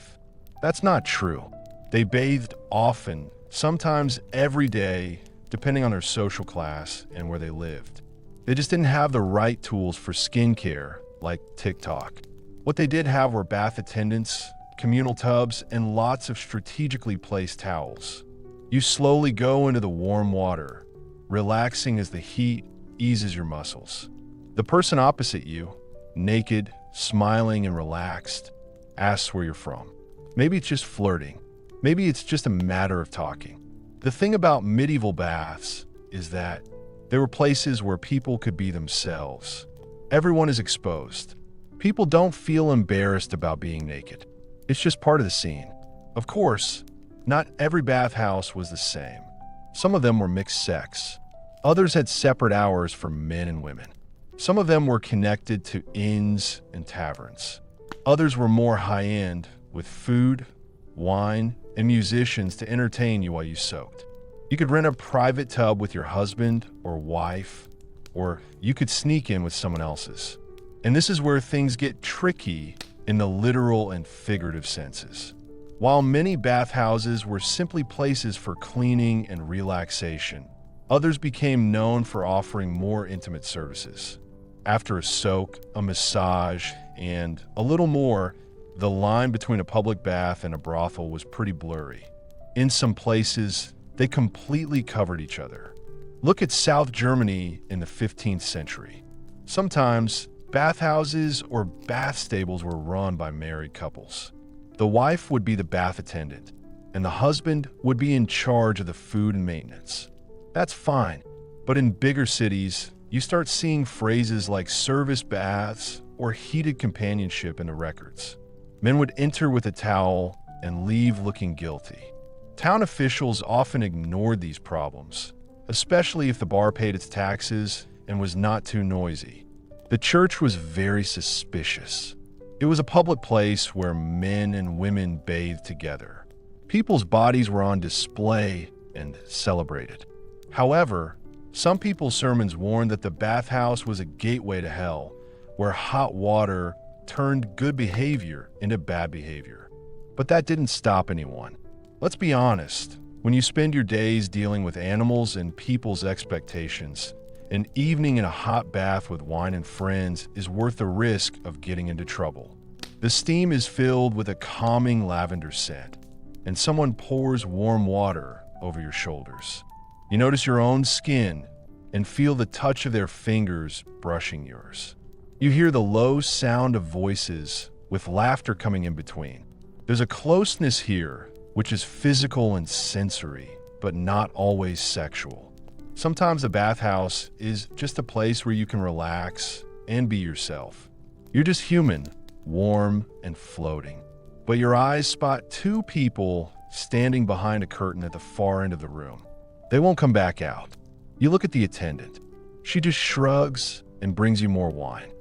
That's not true. They bathed often, sometimes every day, depending on their social class and where they lived. They just didn't have the right tools for skincare, like TikTok. What they did have were bath attendants, communal tubs, and lots of strategically placed towels. You slowly go into the warm water, relaxing as the heat eases your muscles. The person opposite you, naked, smiling and relaxed, asks where you're from. Maybe it's just flirting. Maybe it's just a matter of talking. The thing about medieval baths is that there were places where people could be themselves. Everyone is exposed. People don't feel embarrassed about being naked. It's just part of the scene. Of course, not every bathhouse was the same. Some of them were mixed sex. Others had separate hours for men and women. Some of them were connected to inns and taverns. Others were more high-end, with food, wine, and musicians to entertain you while you soaked. You could rent a private tub with your husband or wife, or you could sneak in with someone else's. And this is where things get tricky in the literal and figurative senses. While many bathhouses were simply places for cleaning and relaxation, others became known for offering more intimate services. After a soak, a massage, and a little more, the line between a public bath and a brothel was pretty blurry. In some places, they completely covered each other. Look at South Germany in the 15th century. Sometimes, bathhouses or bath stables were run by married couples. The wife would be the bath attendant, and the husband would be in charge of the food and maintenance. That's fine, but in bigger cities, you start seeing phrases like service baths or heated companionship in the records. Men would enter with a towel and leave looking guilty. Town officials often ignored these problems, especially if the bar paid its taxes and was not too noisy. The church was very suspicious. It was a public place where men and women bathed together. People's bodies were on display and celebrated. However, some people's sermons warned that the bathhouse was a gateway to hell, where hot water turned good behavior into bad behavior. But that didn't stop anyone. Let's be honest, when you spend your days dealing with animals and people's expectations, an evening in a hot bath with wine and friends is worth the risk of getting into trouble. The steam is filled with a calming lavender scent, and someone pours warm water over your shoulders. You notice your own skin and feel the touch of their fingers brushing yours. You hear the low sound of voices with laughter coming in between. There's a closeness here which is physical and sensory, but not always sexual. Sometimes the bathhouse is just a place where you can relax and be yourself. You're just human, warm and floating. But your eyes spot two people standing behind a curtain at the far end of the room. They won't come back out. You look at the attendant. She just shrugs and brings you more wine.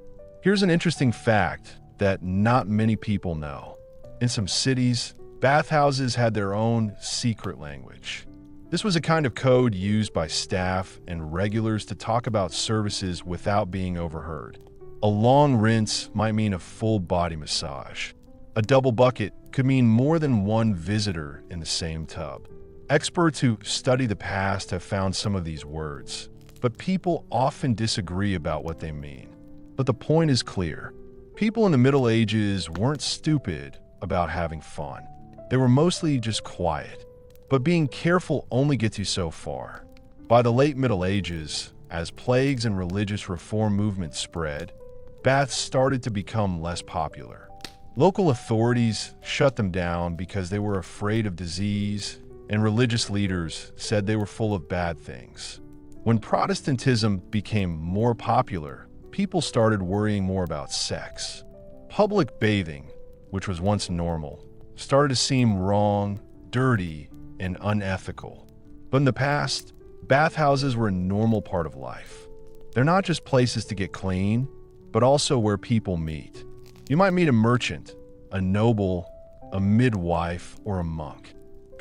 Here's an interesting fact that not many people know. In some cities, bathhouses had their own secret language. This was a kind of code used by staff and regulars to talk about services without being overheard. A long rinse might mean a full body massage. A double bucket could mean more than one visitor in the same tub. Experts who study the past have found some of these words, but people often disagree about what they mean. But the point is clear. People in the Middle Ages weren't stupid about having fun. They were mostly just quiet. But being careful only gets you so far. By the late Middle Ages, as plagues and religious reform movements spread, baths started to become less popular. Local authorities shut them down because they were afraid of disease, and religious leaders said they were full of bad things. When Protestantism became more popular, people started worrying more about sex. Public bathing, which was once normal, started to seem wrong, dirty, and unethical. But in the past, bathhouses were a normal part of life. They're not just places to get clean, but also where people meet. You might meet a merchant, a noble, a midwife, or a monk.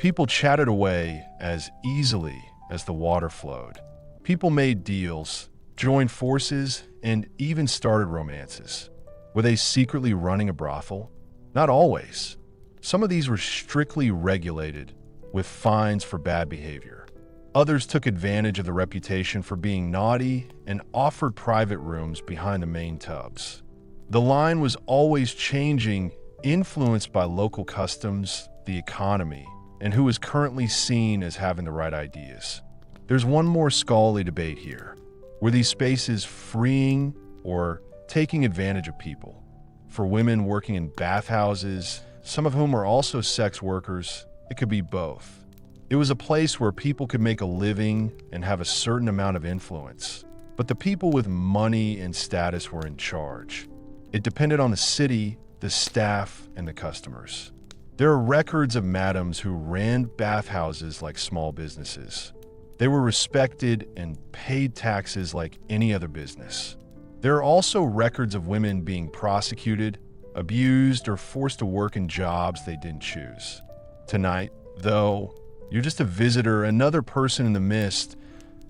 People chatted away as easily as the water flowed. People made deals, joined forces, and even started romances. Were they secretly running a brothel? Not always. Some of these were strictly regulated, with fines for bad behavior. Others took advantage of the reputation for being naughty and offered private rooms behind the main tubs. The line was always changing, influenced by local customs, the economy, and who was currently seen as having the right ideas. There's one more scholarly debate here. Were these spaces freeing or taking advantage of people? For women working in bathhouses, some of whom were also sex workers, it could be both. It was a place where people could make a living and have a certain amount of influence, but the people with money and status were in charge. It depended on the city, the staff, and the customers. There are records of madams who ran bathhouses like small businesses. They were respected and paid taxes like any other business. There are also records of women being prosecuted, abused, or forced to work in jobs they didn't choose. Tonight, though, you're just a visitor, another person in the mist,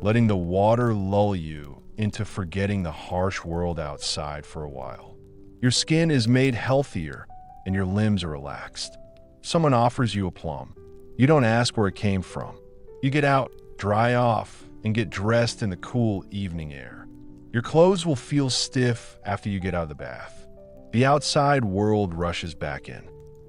letting the water lull you into forgetting the harsh world outside for a while. Your skin is made healthier and your limbs are relaxed. Someone offers you a plum. You don't ask where it came from. You get out, dry off, and get dressed in the cool evening air. Your clothes will feel stiff after you get out of the bath. The outside world rushes back in.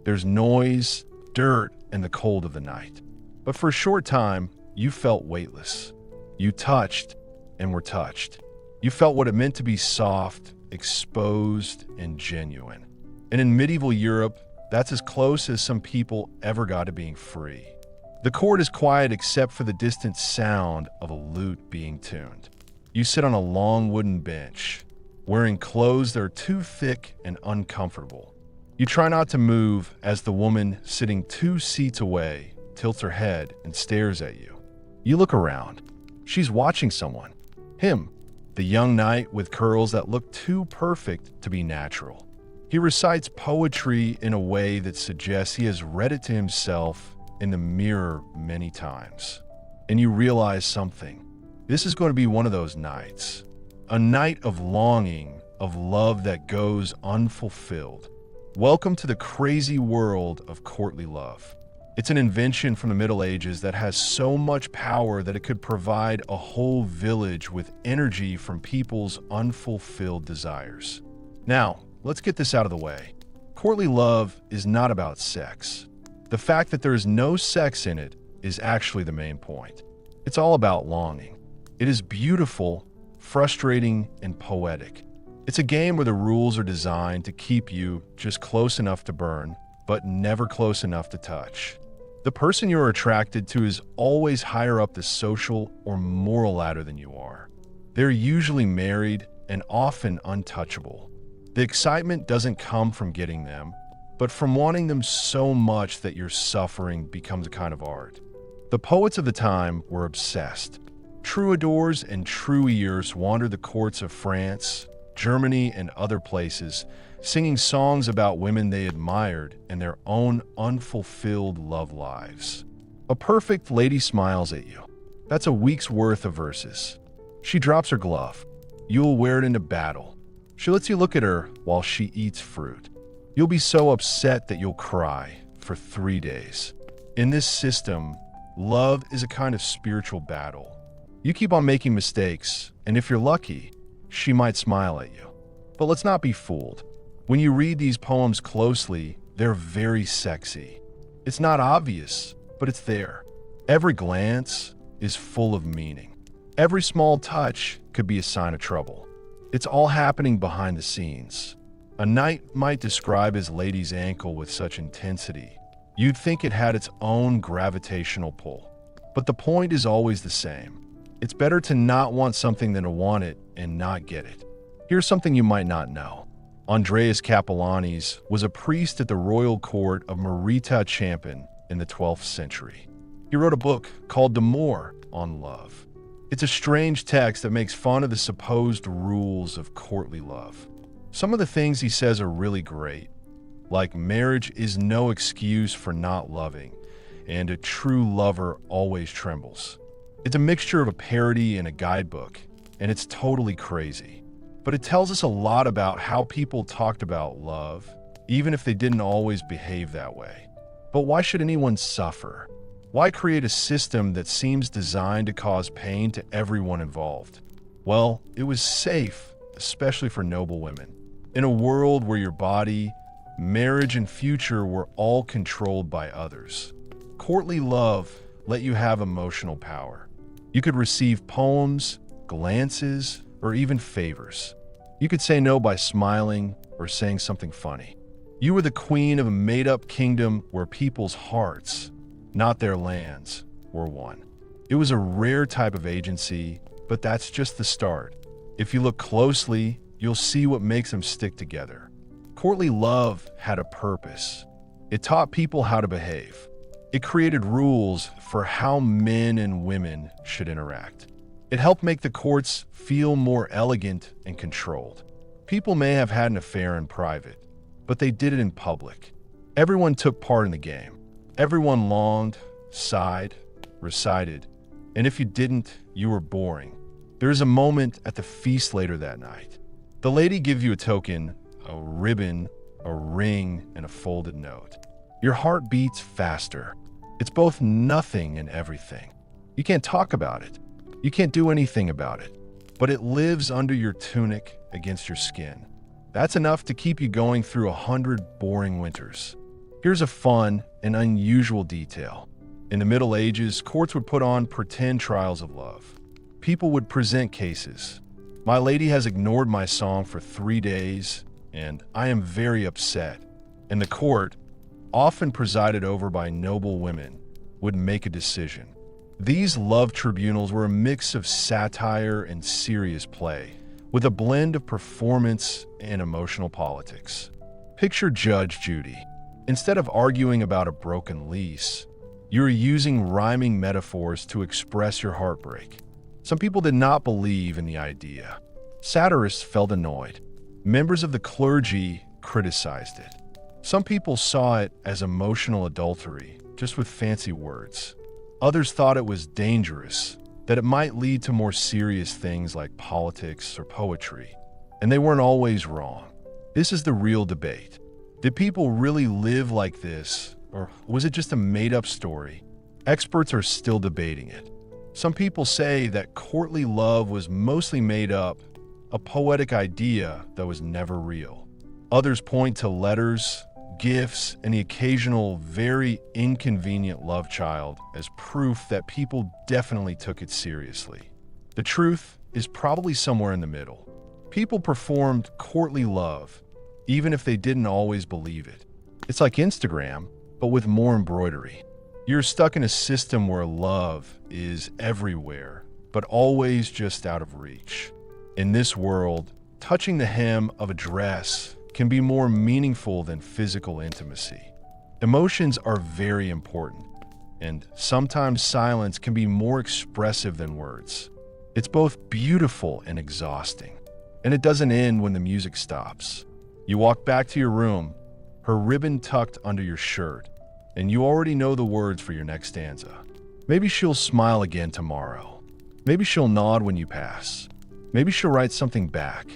There's noise, dirt, and the cold of the night. But for a short time, you felt weightless. You touched and were touched. You felt what it meant to be soft, exposed, and genuine. And in medieval Europe, that's as close as some people ever got to being free. The court is quiet except for the distant sound of a lute being tuned. You sit on a long wooden bench, wearing clothes that are too thick and uncomfortable. You try not to move as the woman sitting 2 seats away tilts her head and stares at you. You look around. She's watching someone. Him, the young knight with curls that look too perfect to be natural. He recites poetry in a way that suggests he has read it to himself in the mirror many times. And you realize something. This is going to be one of those nights. A night of longing, of love that goes unfulfilled. Welcome to the crazy world of courtly love. It's an invention from the Middle Ages that has so much power that it could provide a whole village with energy from people's unfulfilled desires. Now, let's get this out of the way. Courtly love is not about sex. The fact that there is no sex in it is actually the main point. It's all about longing. It is beautiful, frustrating, and poetic. It's a game where the rules are designed to keep you just close enough to burn, but never close enough to touch. The person you're attracted to is always higher up the social or moral ladder than you are. They're usually married and often untouchable. The excitement doesn't come from getting them, but from wanting them so much that your suffering becomes a kind of art. The poets of the time were obsessed. Troubadours and trouilleurs wandered the courts of France, Germany, and other places, singing songs about women they admired and their own unfulfilled love lives. A perfect lady smiles at you. That's a week's worth of verses. She drops her glove. You'll wear it into battle. She lets you look at her while she eats fruit. You'll be so upset that you'll cry for 3 days. In this system, love is a kind of spiritual battle. You keep on making mistakes, and if you're lucky, she might smile at you. But let's not be fooled. When you read these poems closely, they're very sexy. It's not obvious, but it's there. Every glance is full of meaning. Every small touch could be a sign of trouble. It's all happening behind the scenes. A knight might describe his lady's ankle with such intensity. You'd think it had its own gravitational pull. But the point is always the same. It's better to not want something than to want it and not get it. Here's something you might not know. Andreas Capellanus was a priest at the royal court of Marita Champion in the 12th century. He wrote a book called D'Amour on love. It's a strange text that makes fun of the supposed rules of courtly love. Some of the things he says are really great, like marriage is no excuse for not loving, and a true lover always trembles. It's a mixture of a parody and a guidebook, and it's totally crazy. But it tells us a lot about how people talked about love, even if they didn't always behave that way. But why should anyone suffer? Why create a system that seems designed to cause pain to everyone involved? Well, it was safe, especially for noble women. In a world where your body, marriage, and future were all controlled by others, courtly love let you have emotional power. You could receive poems, glances, or even favors. You could say no by smiling or saying something funny. You were the queen of a made-up kingdom where people's hearts, not their lands, were won. It was a rare type of agency, but that's just the start. If you look closely, you'll see what makes them stick together. Courtly love had a purpose. It taught people how to behave. It created rules for how men and women should interact. It helped make the courts feel more elegant and controlled. People may have had an affair in private, but they did it in public. Everyone took part in the game. Everyone longed, sighed, recited, and if you didn't, you were boring. There is a moment at the feast later that night. The lady gives you a token, a ribbon, a ring, and a folded note. Your heart beats faster. It's both nothing and everything. You can't talk about it. You can't do anything about it, but it lives under your tunic against your skin. That's enough to keep you going through 100 boring winters. Here's a fun and unusual detail. In the Middle Ages, courts would put on pretend trials of love. People would present cases. My lady has ignored my song for 3 days, and I am very upset. And the court, often presided over by noble women, would make a decision. These love tribunals were a mix of satire and serious play, with a blend of performance and emotional politics. Picture Judge Judy. Instead of arguing about a broken lease, you're using rhyming metaphors to express your heartbreak. Some people did not believe in the idea. Satirists felt annoyed. Members of the clergy criticized it. Some people saw it as emotional adultery, just with fancy words. Others thought it was dangerous, that it might lead to more serious things like politics or poetry. And they weren't always wrong. This is the real debate. Did people really live like this, or was it just a made-up story? Experts are still debating it. Some people say that courtly love was mostly made up, a poetic idea that was never real. Others point to letters, gifts, and the occasional very inconvenient love child as proof that people definitely took it seriously. The truth is probably somewhere in the middle. People performed courtly love, even if they didn't always believe it. It's like Instagram, but with more embroidery. You're stuck in a system where love is everywhere, but always just out of reach. In this world, touching the hem of a dress can be more meaningful than physical intimacy. Emotions are very important, and sometimes silence can be more expressive than words. It's both beautiful and exhausting, and it doesn't end when the music stops. You walk back to your room, her ribbon tucked under your shirt, and you already know the words for your next stanza. Maybe she'll smile again tomorrow. Maybe she'll nod when you pass. Maybe she'll write something back,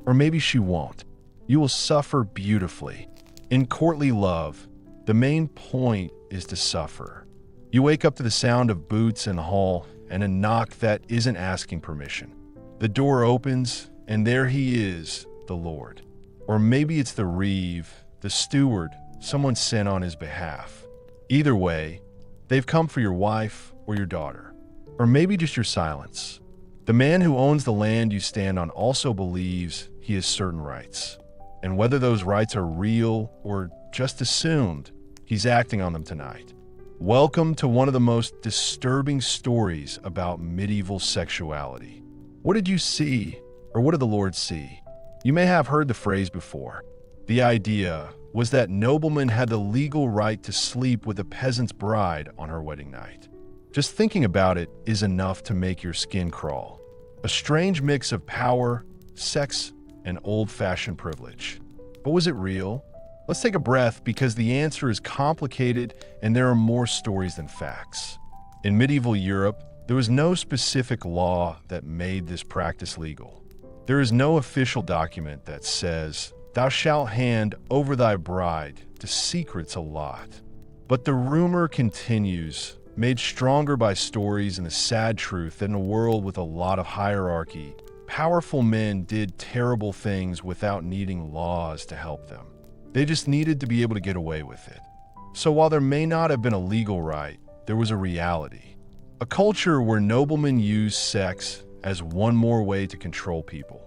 or maybe she won't. You will suffer beautifully. In courtly love, the main point is to suffer. You wake up to the sound of boots in the hall and a knock that isn't asking permission. The door opens, and there he is, the Lord. Or maybe it's the reeve, the steward, someone sent on his behalf. Either way, they've come for your wife or your daughter, or maybe just your silence. The man who owns the land you stand on also believes he has certain rights. And whether those rights are real or just assumed, he's acting on them tonight. Welcome to one of the most disturbing stories about medieval sexuality. What did you see, or what did the Lord see? You may have heard the phrase before. The idea was that noblemen had the legal right to sleep with a peasant's bride on her wedding night. Just thinking about it is enough to make your skin crawl. A strange mix of power, sex, and old-fashioned privilege. But was it real? Let's take a breath because the answer is complicated and there are more stories than facts. In medieval Europe, there was no specific law that made this practice legal. There is no official document that says, "Thou shalt hand over thy bride to secrets a lot." But the rumor continues, made stronger by stories and the sad truth that in a world with a lot of hierarchy, powerful men did terrible things without needing laws to help them. They just needed to be able to get away with it. So while there may not have been a legal right, there was a reality. A culture where noblemen used sex as one more way to control people.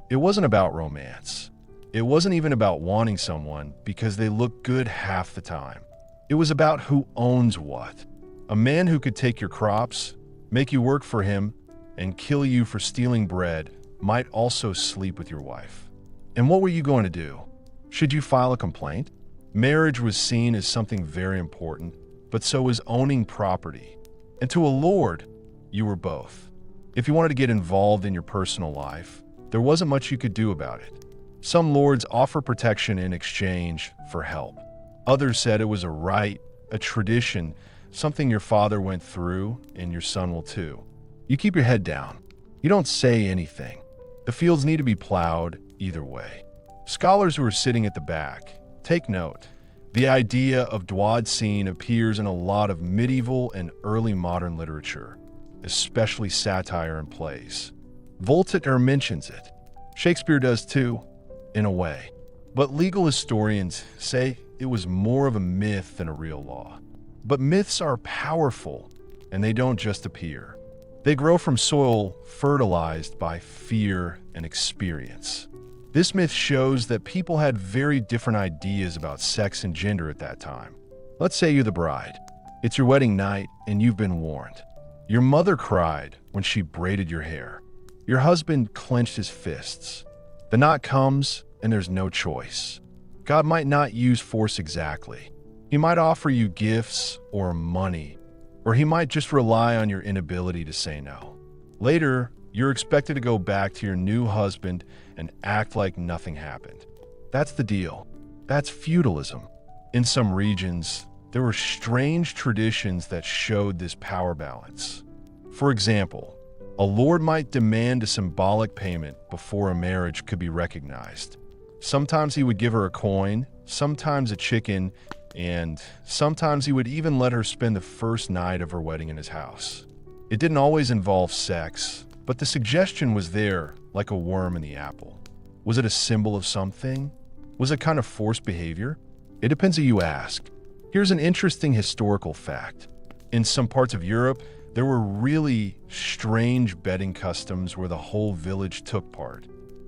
It wasn't about romance. It wasn't even about wanting someone because they looked good half the time. It was about who owns what. A man who could take your crops, make you work for him, and kill you for stealing bread might also sleep with your wife. And what were you going to do? Should you file a complaint? Marriage was seen as something very important, but so was owning property. And to a lord, you were both. If you wanted to get involved in your personal life, there wasn't much you could do about it. Some lords offer protection in exchange for help. Others said it was a right, a tradition, something your father went through and your son will too. You keep your head down. You don't say anything. The fields need to be plowed either way. Scholars who are sitting at the back, take note. The idea of droit scene appears in a lot of medieval and early modern literature, especially satire and plays. Voltaire mentions it. Shakespeare does too, in a way. But legal historians say it was more of a myth than a real law. But myths are powerful, and they don't just appear. They grow from soil fertilized by fear and experience. This myth shows that people had very different ideas about sex and gender at that time. Let's say you're the bride. It's your wedding night, and you've been warned. Your mother cried when she braided your hair. Your husband clenched his fists. The knot comes, and there's no choice. God might not use force exactly. He might offer you gifts or money, or he might just rely on your inability to say no. Later, you're expected to go back to your new husband and act like nothing happened. That's the deal. That's feudalism. In some regions, there were strange traditions that showed this power balance. For example, a lord might demand a symbolic payment before a marriage could be recognized. Sometimes he would give her a coin, sometimes a chicken, and sometimes he would even let her spend the first night of her wedding in his house. It didn't always involve sex, but the suggestion was there, like a worm in the apple. Was it a symbol of something? Was it kind of forced behavior? It depends who you ask. Here's an interesting historical fact. In some parts of Europe, there were really strange bedding customs where the whole village took part.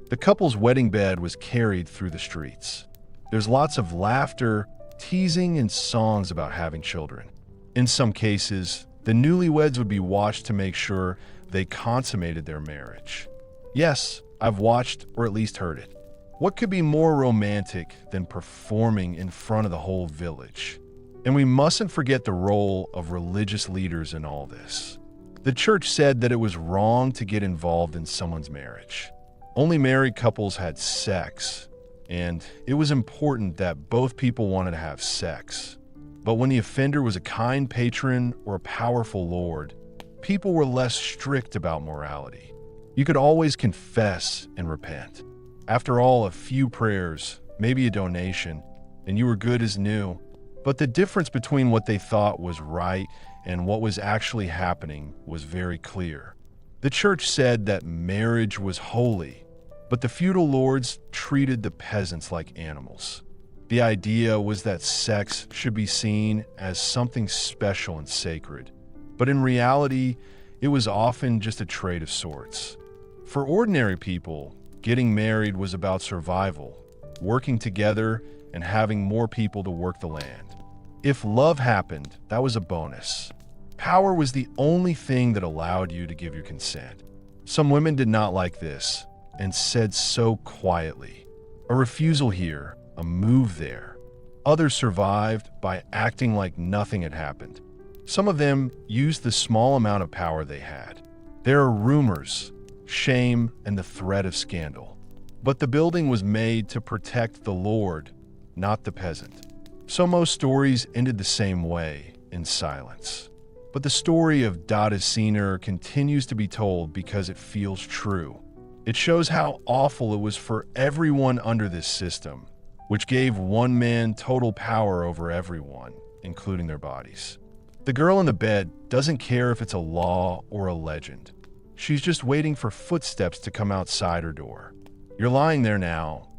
The couple's wedding bed was carried through the streets. There's lots of laughter, teasing, and songs about having children. In some cases, the newlyweds would be watched to make sure they consummated their marriage. Yes, I've watched or at least heard it. What could be more romantic than performing in front of the whole village? And we mustn't forget the role of religious leaders in all this. The church said that it was wrong to get involved in someone's marriage. Only married couples had sex, and it was important that both people wanted to have sex. But when the offender was a kind patron or a powerful lord, people were less strict about morality. You could always confess and repent. After all, a few prayers, maybe a donation, and you were good as new. But the difference between what they thought was right and what was actually happening was very clear. The church said that marriage was holy, but the feudal lords treated the peasants like animals. The idea was that sex should be seen as something special and sacred, but in reality, it was often just a trade of sorts. For ordinary people, getting married was about survival, working together, and having more people to work the land. If love happened, that was a bonus. Power was the only thing that allowed you to give your consent. Some women did not like this and said so quietly. A refusal here, a move there. Others survived by acting like nothing had happened. Some of them used the small amount of power they had. There are rumors, shame, and the threat of scandal. But the building was made to protect the Lord, not the peasant. So most stories ended the same way, in silence. But the story of Dada Senior continues to be told because it feels true. It shows how awful it was for everyone under this system, which gave one man total power over everyone, including their bodies. The girl in the bed doesn't care if it's a law or a legend. She's just waiting for footsteps to come outside her door. You're lying there now,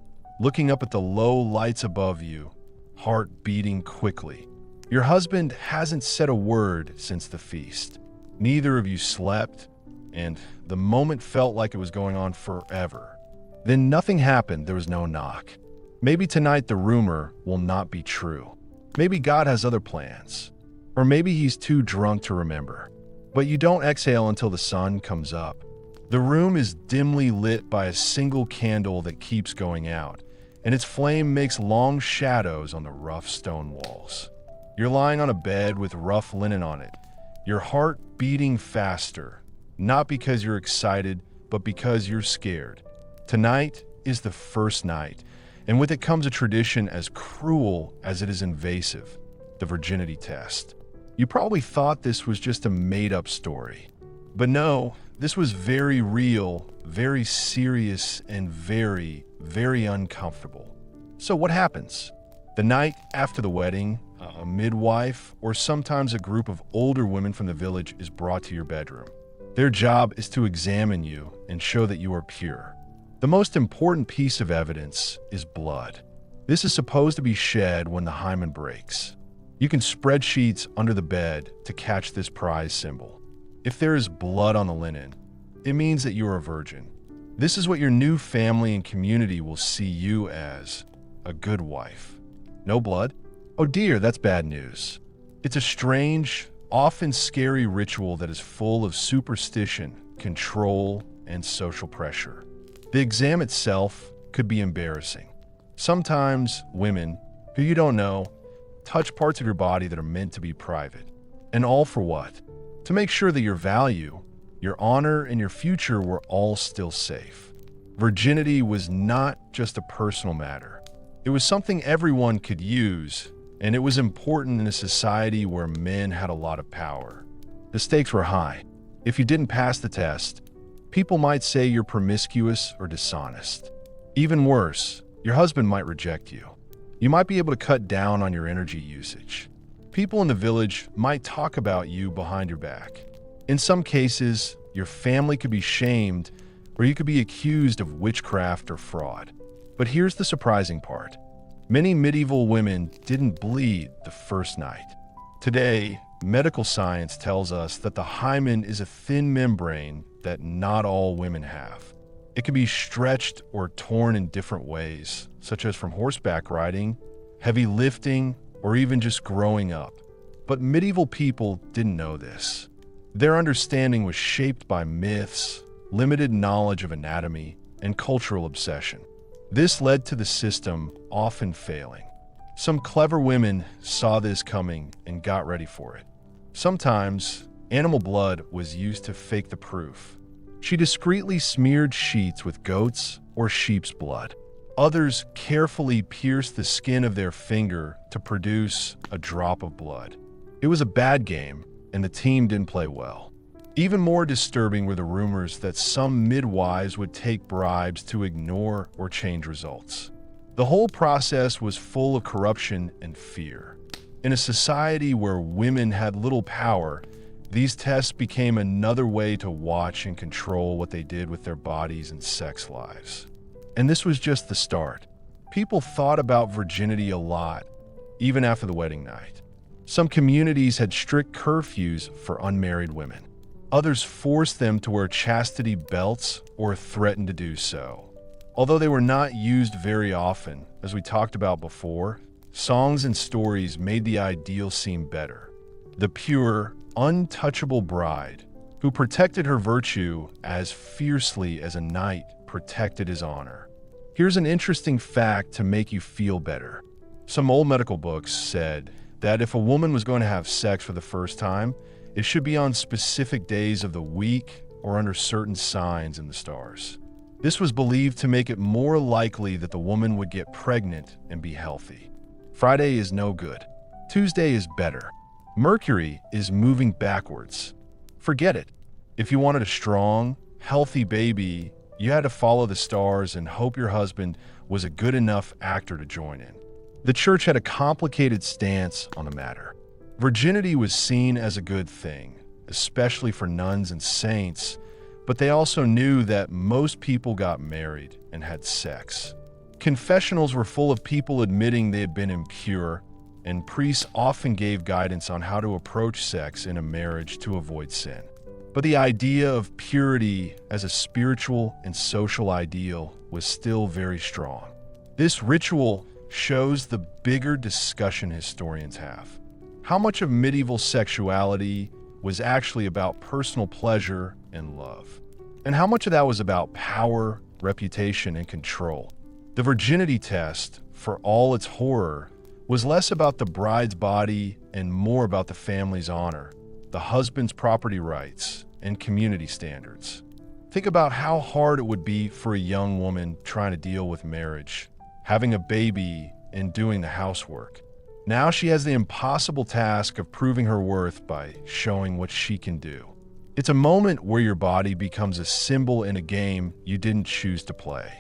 looking up at the low lights above you, heart beating quickly. Your husband hasn't said a word since the feast. Neither of you slept, and the moment felt like it was going on forever. Then nothing happened. There was no knock. Maybe tonight the rumor will not be true. Maybe God has other plans. Or maybe he's too drunk to remember. But you don't exhale until the sun comes up. The room is dimly lit by a single candle that keeps going out, and its flame makes long shadows on the rough stone walls. You're lying on a bed with rough linen on it, your heart beating faster, not because you're excited, but because you're scared. Tonight is the first night, and with it comes a tradition as cruel as it is invasive, the virginity test. You probably thought this was just a made-up story. But no, this was very real, very serious, and very, very uncomfortable. So what happens? The night after the wedding, a midwife, or sometimes a group of older women from the village is brought to your bedroom. Their job is to examine you and show that you are pure. The most important piece of evidence is blood. This is supposed to be shed when the hymen breaks. You can spread sheets under the bed to catch this prize symbol. If there is blood on the linen, it means that you are a virgin. This is what your new family and community will see you as, a good wife. No blood? Oh dear, that's bad news. It's a strange, often scary ritual that is full of superstition, control, and social pressure. The exam itself could be embarrassing. Sometimes women, who you don't know, touch parts of your body that are meant to be private. And all for what? To make sure that your value, your honor, and your future were all still safe. Virginity was not just a personal matter. It was something everyone could use, and it was important in a society where men had a lot of power. The stakes were high. If you didn't pass the test, people might say you're promiscuous or dishonest. Even worse, your husband might reject you. You might be able to cut down on your energy usage. People in the village might talk about you behind your back. In some cases, your family could be shamed, or you could be accused of witchcraft or fraud. But here's the surprising part. Many medieval women didn't bleed the first night. Today, medical science tells us that the hymen is a thin membrane that not all women have. It can be stretched or torn in different ways, such as from horseback riding, heavy lifting, or even just growing up. But medieval people didn't know this. Their understanding was shaped by myths, limited knowledge of anatomy, and cultural obsession. This led to the system often failing. Some clever women saw this coming and got ready for it. Sometimes, animal blood was used to fake the proof. She discreetly smeared sheets with goat's or sheep's blood. Others carefully pierced the skin of their finger to produce a drop of blood. It was a bad game, and the team didn't play well. Even more disturbing were the rumors that some midwives would take bribes to ignore or change results. The whole process was full of corruption and fear. In a society where women had little power, these tests became another way to watch and control what they did with their bodies and sex lives. And this was just the start. People thought about virginity a lot, even after the wedding night. Some communities had strict curfews for unmarried women. Others forced them to wear chastity belts or threatened to do so. Although they were not used very often, as we talked about before, songs and stories made the ideal seem better. The pure, untouchable bride, who protected her virtue as fiercely as a knight protected his honor. Here's an interesting fact to make you feel better. Some old medical books said that if a woman was going to have sex for the first time, it should be on specific days of the week or under certain signs in the stars. This was believed to make it more likely that the woman would get pregnant and be healthy. Friday is no good. Tuesday is better. Mercury is moving backwards. Forget it. If you wanted a strong, healthy baby, you had to follow the stars and hope your husband was a good enough actor to join in. The church had a complicated stance on the matter. Virginity was seen as a good thing, especially for nuns and saints, but they also knew that most people got married and had sex. Confessionals were full of people admitting they had been impure, and priests often gave guidance on how to approach sex in a marriage to avoid sin. But the idea of purity as a spiritual and social ideal was still very strong. This ritual shows the bigger discussion historians have. How much of medieval sexuality was actually about personal pleasure and love? And how much of that was about power, reputation, and control? The virginity test, for all its horror, was less about the bride's body and more about the family's honor, the husband's property rights, and community standards. Think about how hard it would be for a young woman trying to deal with marriage, having a baby, and doing the housework. Now she has the impossible task of proving her worth by showing what she can do. It's a moment where your body becomes a symbol in a game you didn't choose to play.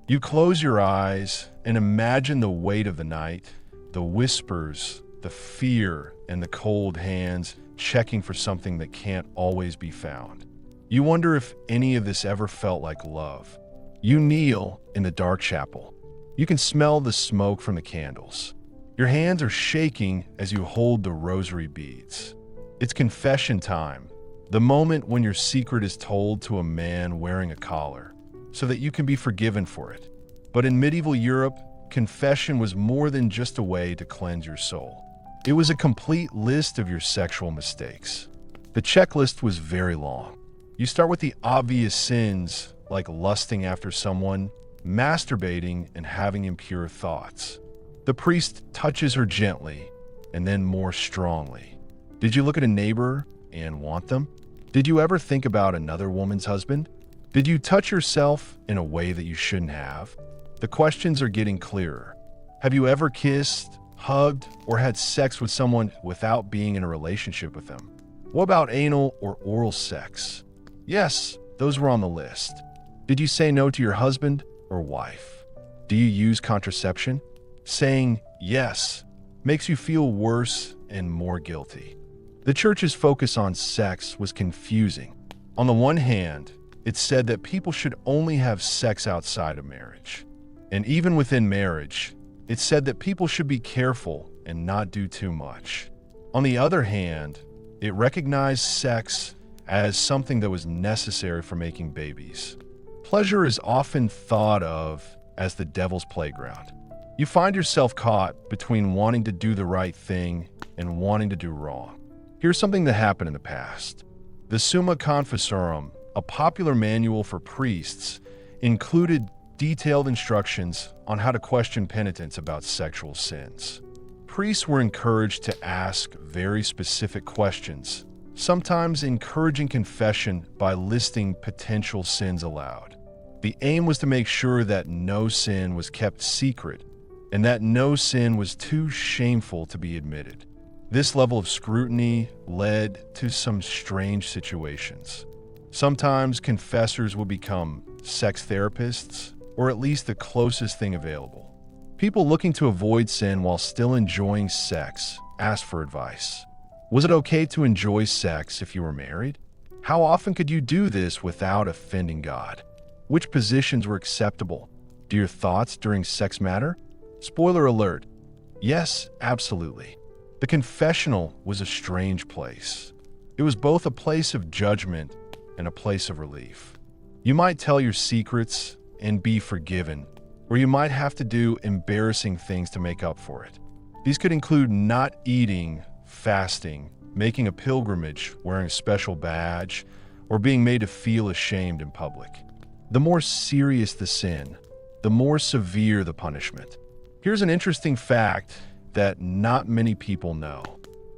You close your eyes and imagine the weight of the night, the whispers, the fear, and the cold hands checking for something that can't always be found. You wonder if any of this ever felt like love. You kneel in the dark chapel. You can smell the smoke from the candles. Your hands are shaking as you hold the rosary beads. It's confession time, the moment when your secret is told to a man wearing a collar, so that you can be forgiven for it. But in medieval Europe, confession was more than just a way to cleanse your soul. It was a complete list of your sexual mistakes. The checklist was very long. You start with the obvious sins, like lusting after someone, masturbating, and having impure thoughts. The priest touches her gently, and then more strongly. Did you look at a neighbor and want them? Did you ever think about another woman's husband? Did you touch yourself in a way that you shouldn't have? The questions are getting clearer. Have you ever kissed, hugged, or had sex with someone without being in a relationship with them? What about anal or oral sex? Yes, those were on the list. Did you say no to your husband or wife? Do you use contraception? Saying yes makes you feel worse and more guilty. The church's focus on sex was confusing. On the one hand, it said that people should only have sex outside of marriage. And even within marriage, it said that people should be careful and not do too much. On the other hand, it recognized sex as something that was necessary for making babies. Pleasure is often thought of as the devil's playground. You find yourself caught between wanting to do the right thing and wanting to do wrong. Here's something that happened in the past. The Summa Confessorum, a popular manual for priests, included detailed instructions on how to question penitents about sexual sins. Priests were encouraged to ask very specific questions, sometimes encouraging confession by listing potential sins aloud. The aim was to make sure that no sin was kept secret and that no sin was too shameful to be admitted. This level of scrutiny led to some strange situations. Sometimes confessors would become sex therapists, or at least the closest thing available. People looking to avoid sin while still enjoying sex asked for advice. Was it okay to enjoy sex if you were married? How often could you do this without offending God? Which positions were acceptable? Do your thoughts during sex matter? Spoiler alert, yes, absolutely. The confessional was a strange place. It was both a place of judgment and a place of relief. You might tell your secrets and be forgiven, or you might have to do embarrassing things to make up for it. These could include not eating, fasting, making a pilgrimage, wearing a special badge, or being made to feel ashamed in public. The more serious the sin, the more severe the punishment. Here's an interesting fact that not many people know.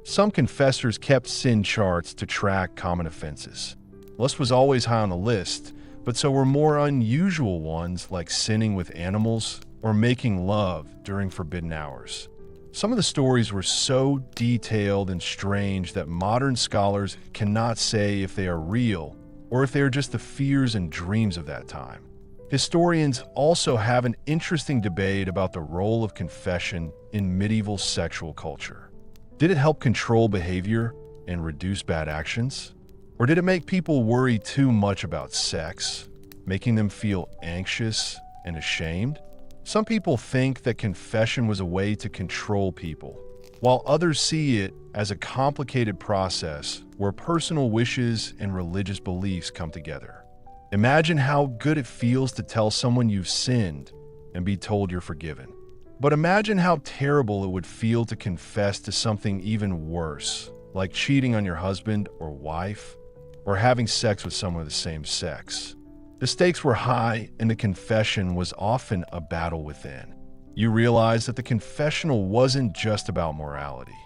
Some confessors kept sin charts to track common offenses. Lust was always high on the list, but so were more unusual ones like sinning with animals or making love during forbidden hours. Some of the stories were so detailed and strange that modern scholars cannot say if they are real or if they are just the fears and dreams of that time. Historians also have an interesting debate about the role of confession in medieval sexual culture. Did it help control behavior and reduce bad actions? Or did it make people worry too much about sex, making them feel anxious and ashamed? Some people think that confession was a way to control people, while others see it as a complicated process where personal wishes and religious beliefs come together. Imagine how good it feels to tell someone you've sinned and be told you're forgiven. But imagine how terrible it would feel to confess to something even worse, like cheating on your husband or wife, or having sex with someone of the same sex. The stakes were high, and the confession was often a battle within. You realize that the confessional wasn't just about morality.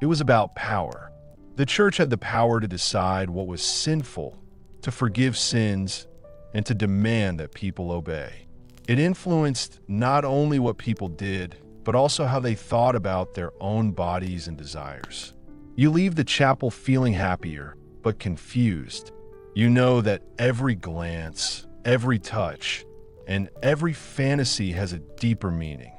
It was about power. The church had the power to decide what was sinful, to forgive sins, and to demand that people obey. It influenced not only what people did, but also how they thought about their own bodies and desires. You leave the chapel feeling happier, but confused. You know that every glance, every touch, and every fantasy has a deeper meaning.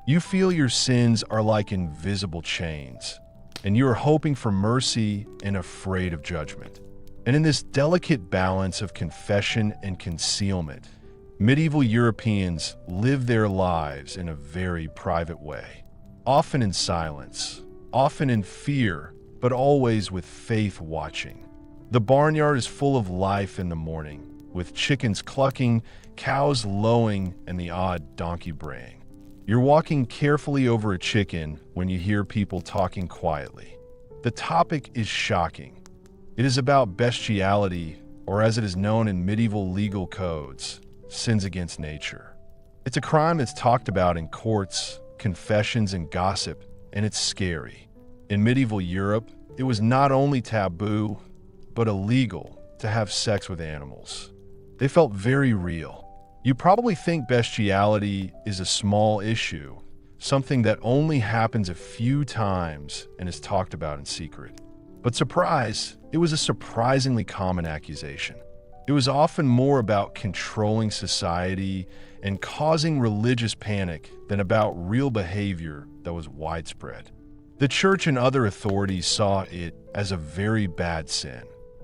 You feel your sins are like invisible chains, and you are hoping for mercy and afraid of judgment. And in this delicate balance of confession and concealment, medieval Europeans lived their lives in a very private way, often in silence, often in fear, but always with faith watching. The barnyard is full of life in the morning, with chickens clucking, cows lowing, and the odd donkey braying. You're walking carefully over a chicken when you hear people talking quietly. The topic is shocking. It is about bestiality, or as it is known in medieval legal codes, sins against nature. It's a crime that's talked about in courts, confessions, and gossip, and it's scary. In medieval Europe, it was not only taboo, but illegal to have sex with animals. They felt very real. You probably think bestiality is a small issue, something that only happens a few times and is talked about in secret. But surprise, it was a surprisingly common accusation. It was often more about controlling society and causing religious panic than about real behavior that was widespread. The church and other authorities saw it as a very bad sin,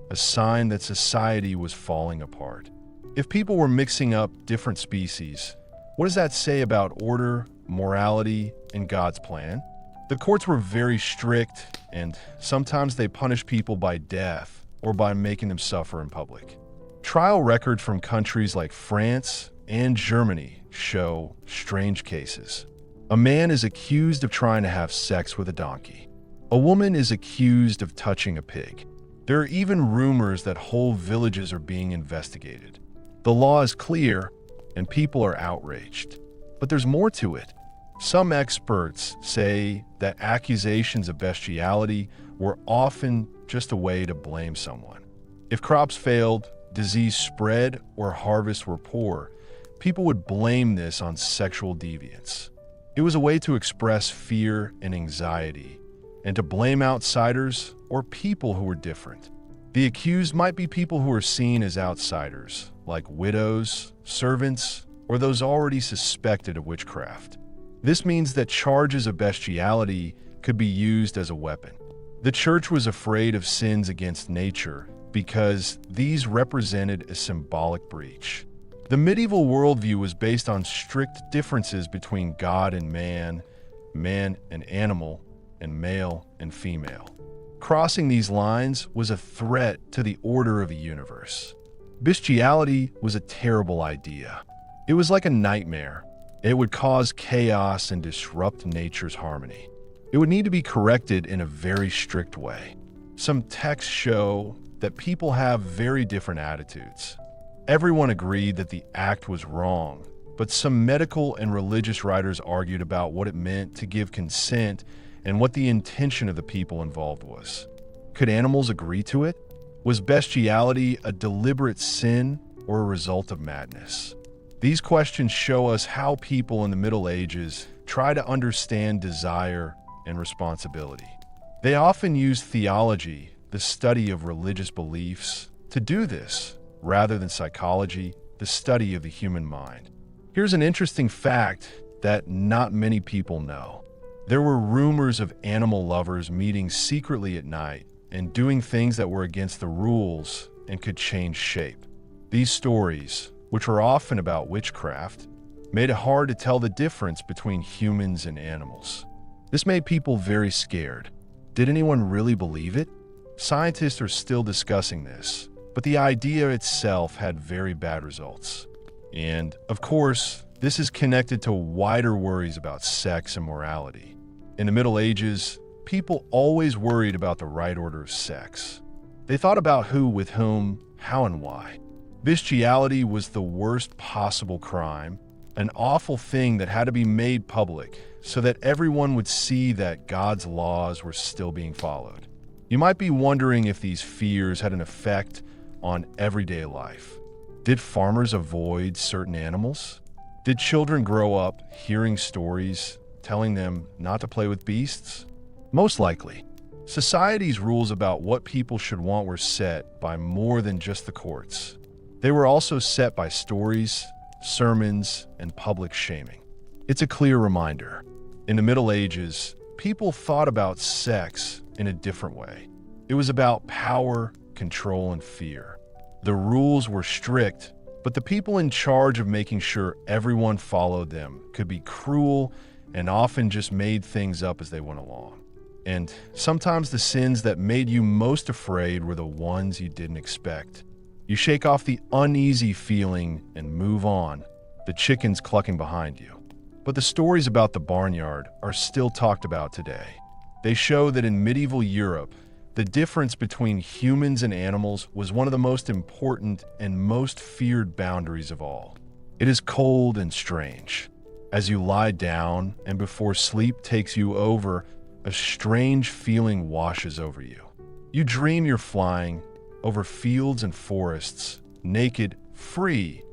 a sign that society was falling apart. If people were mixing up different species, what does that say about order, morality, and God's plan? The courts were very strict, and sometimes they punished people by death or by making them suffer in public. Trial records from countries like France and Germany show strange cases. A man is accused of trying to have sex with a donkey. A woman is accused of touching a pig. There are even rumors that whole villages are being investigated. The law is clear, and people are outraged. But there's more to it. Some experts say that accusations of bestiality were often just a way to blame someone. If crops failed, disease spread, or harvests were poor, people would blame this on sexual deviance. It was a way to express fear and anxiety, and to blame outsiders or people who were different. The accused might be people who are seen as outsiders, like widows, servants, or those already suspected of witchcraft. This means that charges of bestiality could be used as a weapon. The church was afraid of sins against nature because these represented a symbolic breach. The medieval worldview was based on strict differences between God and man and animal, and male and female. Crossing these lines was a threat to the order of the universe. Bestiality was a terrible idea. It was like a nightmare. It would cause chaos and disrupt nature's harmony. It would need to be corrected in a very strict way. Some texts show that people have very different attitudes. Everyone agreed that the act was wrong, but some medical and religious writers argued about what it meant to give consent and what the intention of the people involved was. Could animals agree to it? Was bestiality a deliberate sin, or a result of madness? These questions show us how people in the Middle Ages try to understand desire and responsibility. They often use theology, the study of religious beliefs, to do this, rather than psychology, the study of the human mind. Here's an interesting fact that not many people know. There were rumors of animal lovers meeting secretly at night and doing things that were against the rules and could change shape. These stories, which were often about witchcraft, made it hard to tell the difference between humans and animals. This made people very scared. Did anyone really believe it? Scientists are still discussing this, but the idea itself had very bad results. And, of course, this is connected to wider worries about sex and morality. In the Middle Ages, people always worried about the right order of sex. They thought about who with whom, how and why. Bestiality was the worst possible crime, an awful thing that had to be made public so that everyone would see that God's laws were still being followed. You might be wondering if these fears had an effect on everyday life. Did farmers avoid certain animals? Did children grow up hearing stories telling them not to play with beasts? Most likely. Society's rules about what people should want were set by more than just the courts. They were also set by stories, sermons, and public shaming. It's a clear reminder. In the Middle Ages, people thought about sex in a different way. It was about power, control, and fear. The rules were strict, but the people in charge of making sure everyone followed them could be cruel and often just made things up as they went along. And sometimes the sins that made you most afraid were the ones you didn't expect. You shake off the uneasy feeling and move on, the chickens clucking behind you. But the stories about the barnyard are still talked about today. They show that in medieval Europe, the difference between humans and animals was one of the most important and most feared boundaries of all. It is cold and strange. As you lie down and before sleep takes you over, a strange feeling washes over you. You dream you're flying over fields and forests, naked, free,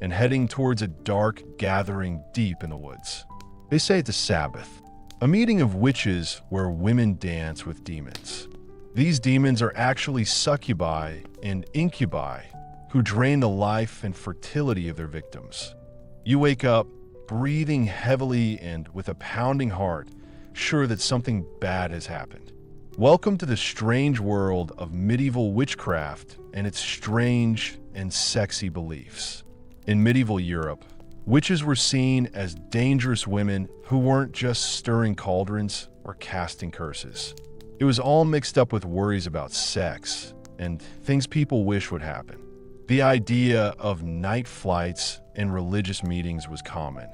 and heading towards a dark gathering deep in the woods. They say it's a Sabbath, a meeting of witches where women dance with demons. These demons are actually succubi and incubi who drain the life and fertility of their victims. You wake up breathing heavily and with a pounding heart, sure that something bad has happened. Welcome to the strange world of medieval witchcraft and its strange and sexy beliefs. In medieval Europe, witches were seen as dangerous women who weren't just stirring cauldrons or casting curses. It was all mixed up with worries about sex and things people wish would happen. The idea of night flights and religious meetings was common,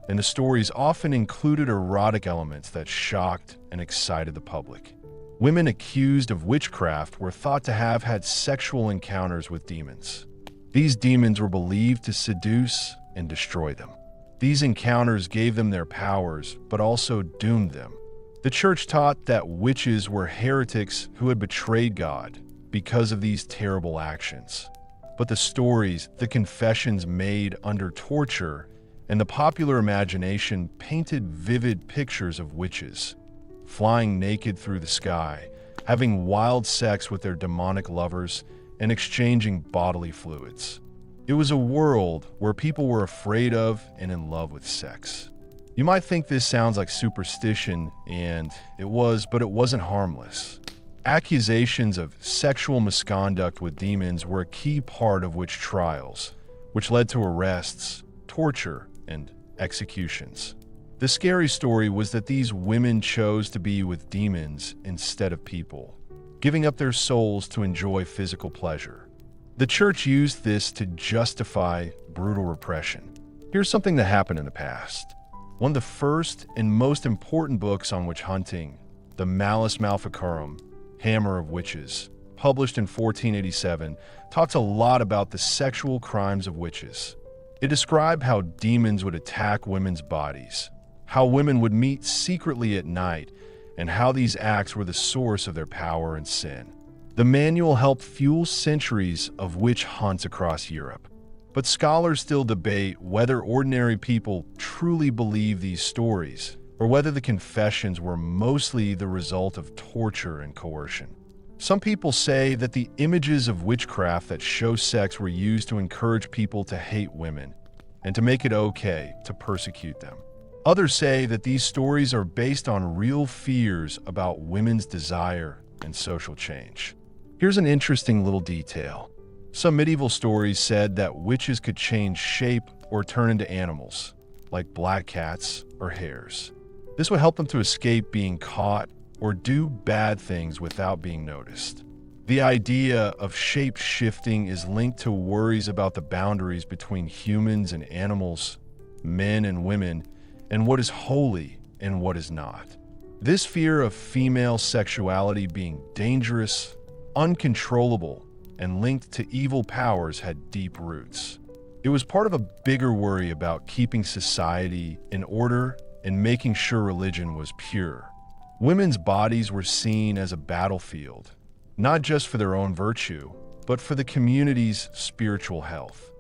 and the stories often included erotic elements that shocked and excited the public. Women accused of witchcraft were thought to have had sexual encounters with demons. These demons were believed to seduce and destroy them. These encounters gave them their powers, but also doomed them. The church taught that witches were heretics who had betrayed God because of these terrible actions. But the stories, the confessions made under torture, and the popular imagination painted vivid pictures of witches, flying naked through the sky, having wild sex with their demonic lovers, and exchanging bodily fluids. It was a world where people were afraid of and in love with sex. You might think this sounds like superstition, and it was, but it wasn't harmless. Accusations of sexual misconduct with demons were a key part of witch trials, which led to arrests, torture, and executions. The scary story was that these women chose to be with demons instead of people, giving up their souls to enjoy physical pleasure. The church used this to justify brutal repression. Here's something that happened in the past. One of the first and most important books on witch hunting, the Malleus Maleficarum, Hammer of Witches, published in 1487, talks a lot about the sexual crimes of witches. It described how demons would attack women's bodies, how women would meet secretly at night, and how these acts were the source of their power and sin. The manual helped fuel centuries of witch hunts across Europe. But scholars still debate whether ordinary people truly believe these stories, or whether the confessions were mostly the result of torture and coercion. Some people say that the images of witchcraft that show sex were used to encourage people to hate women and to make it okay to persecute them. Others say that these stories are based on real fears about women's desire and social change. Here's an interesting little detail. Some medieval stories said that witches could change shape or turn into animals, like black cats or hares. This would help them to escape being caught or do bad things without being noticed. The idea of shape shifting is linked to worries about the boundaries between humans and animals, men and women, and what is holy and what is not. This fear of female sexuality being dangerous, uncontrollable, and linked to evil powers had deep roots. It was part of a bigger worry about keeping society in order and making sure religion was pure. Women's bodies were seen as a battlefield, not just for their own virtue, but for the community's spiritual health.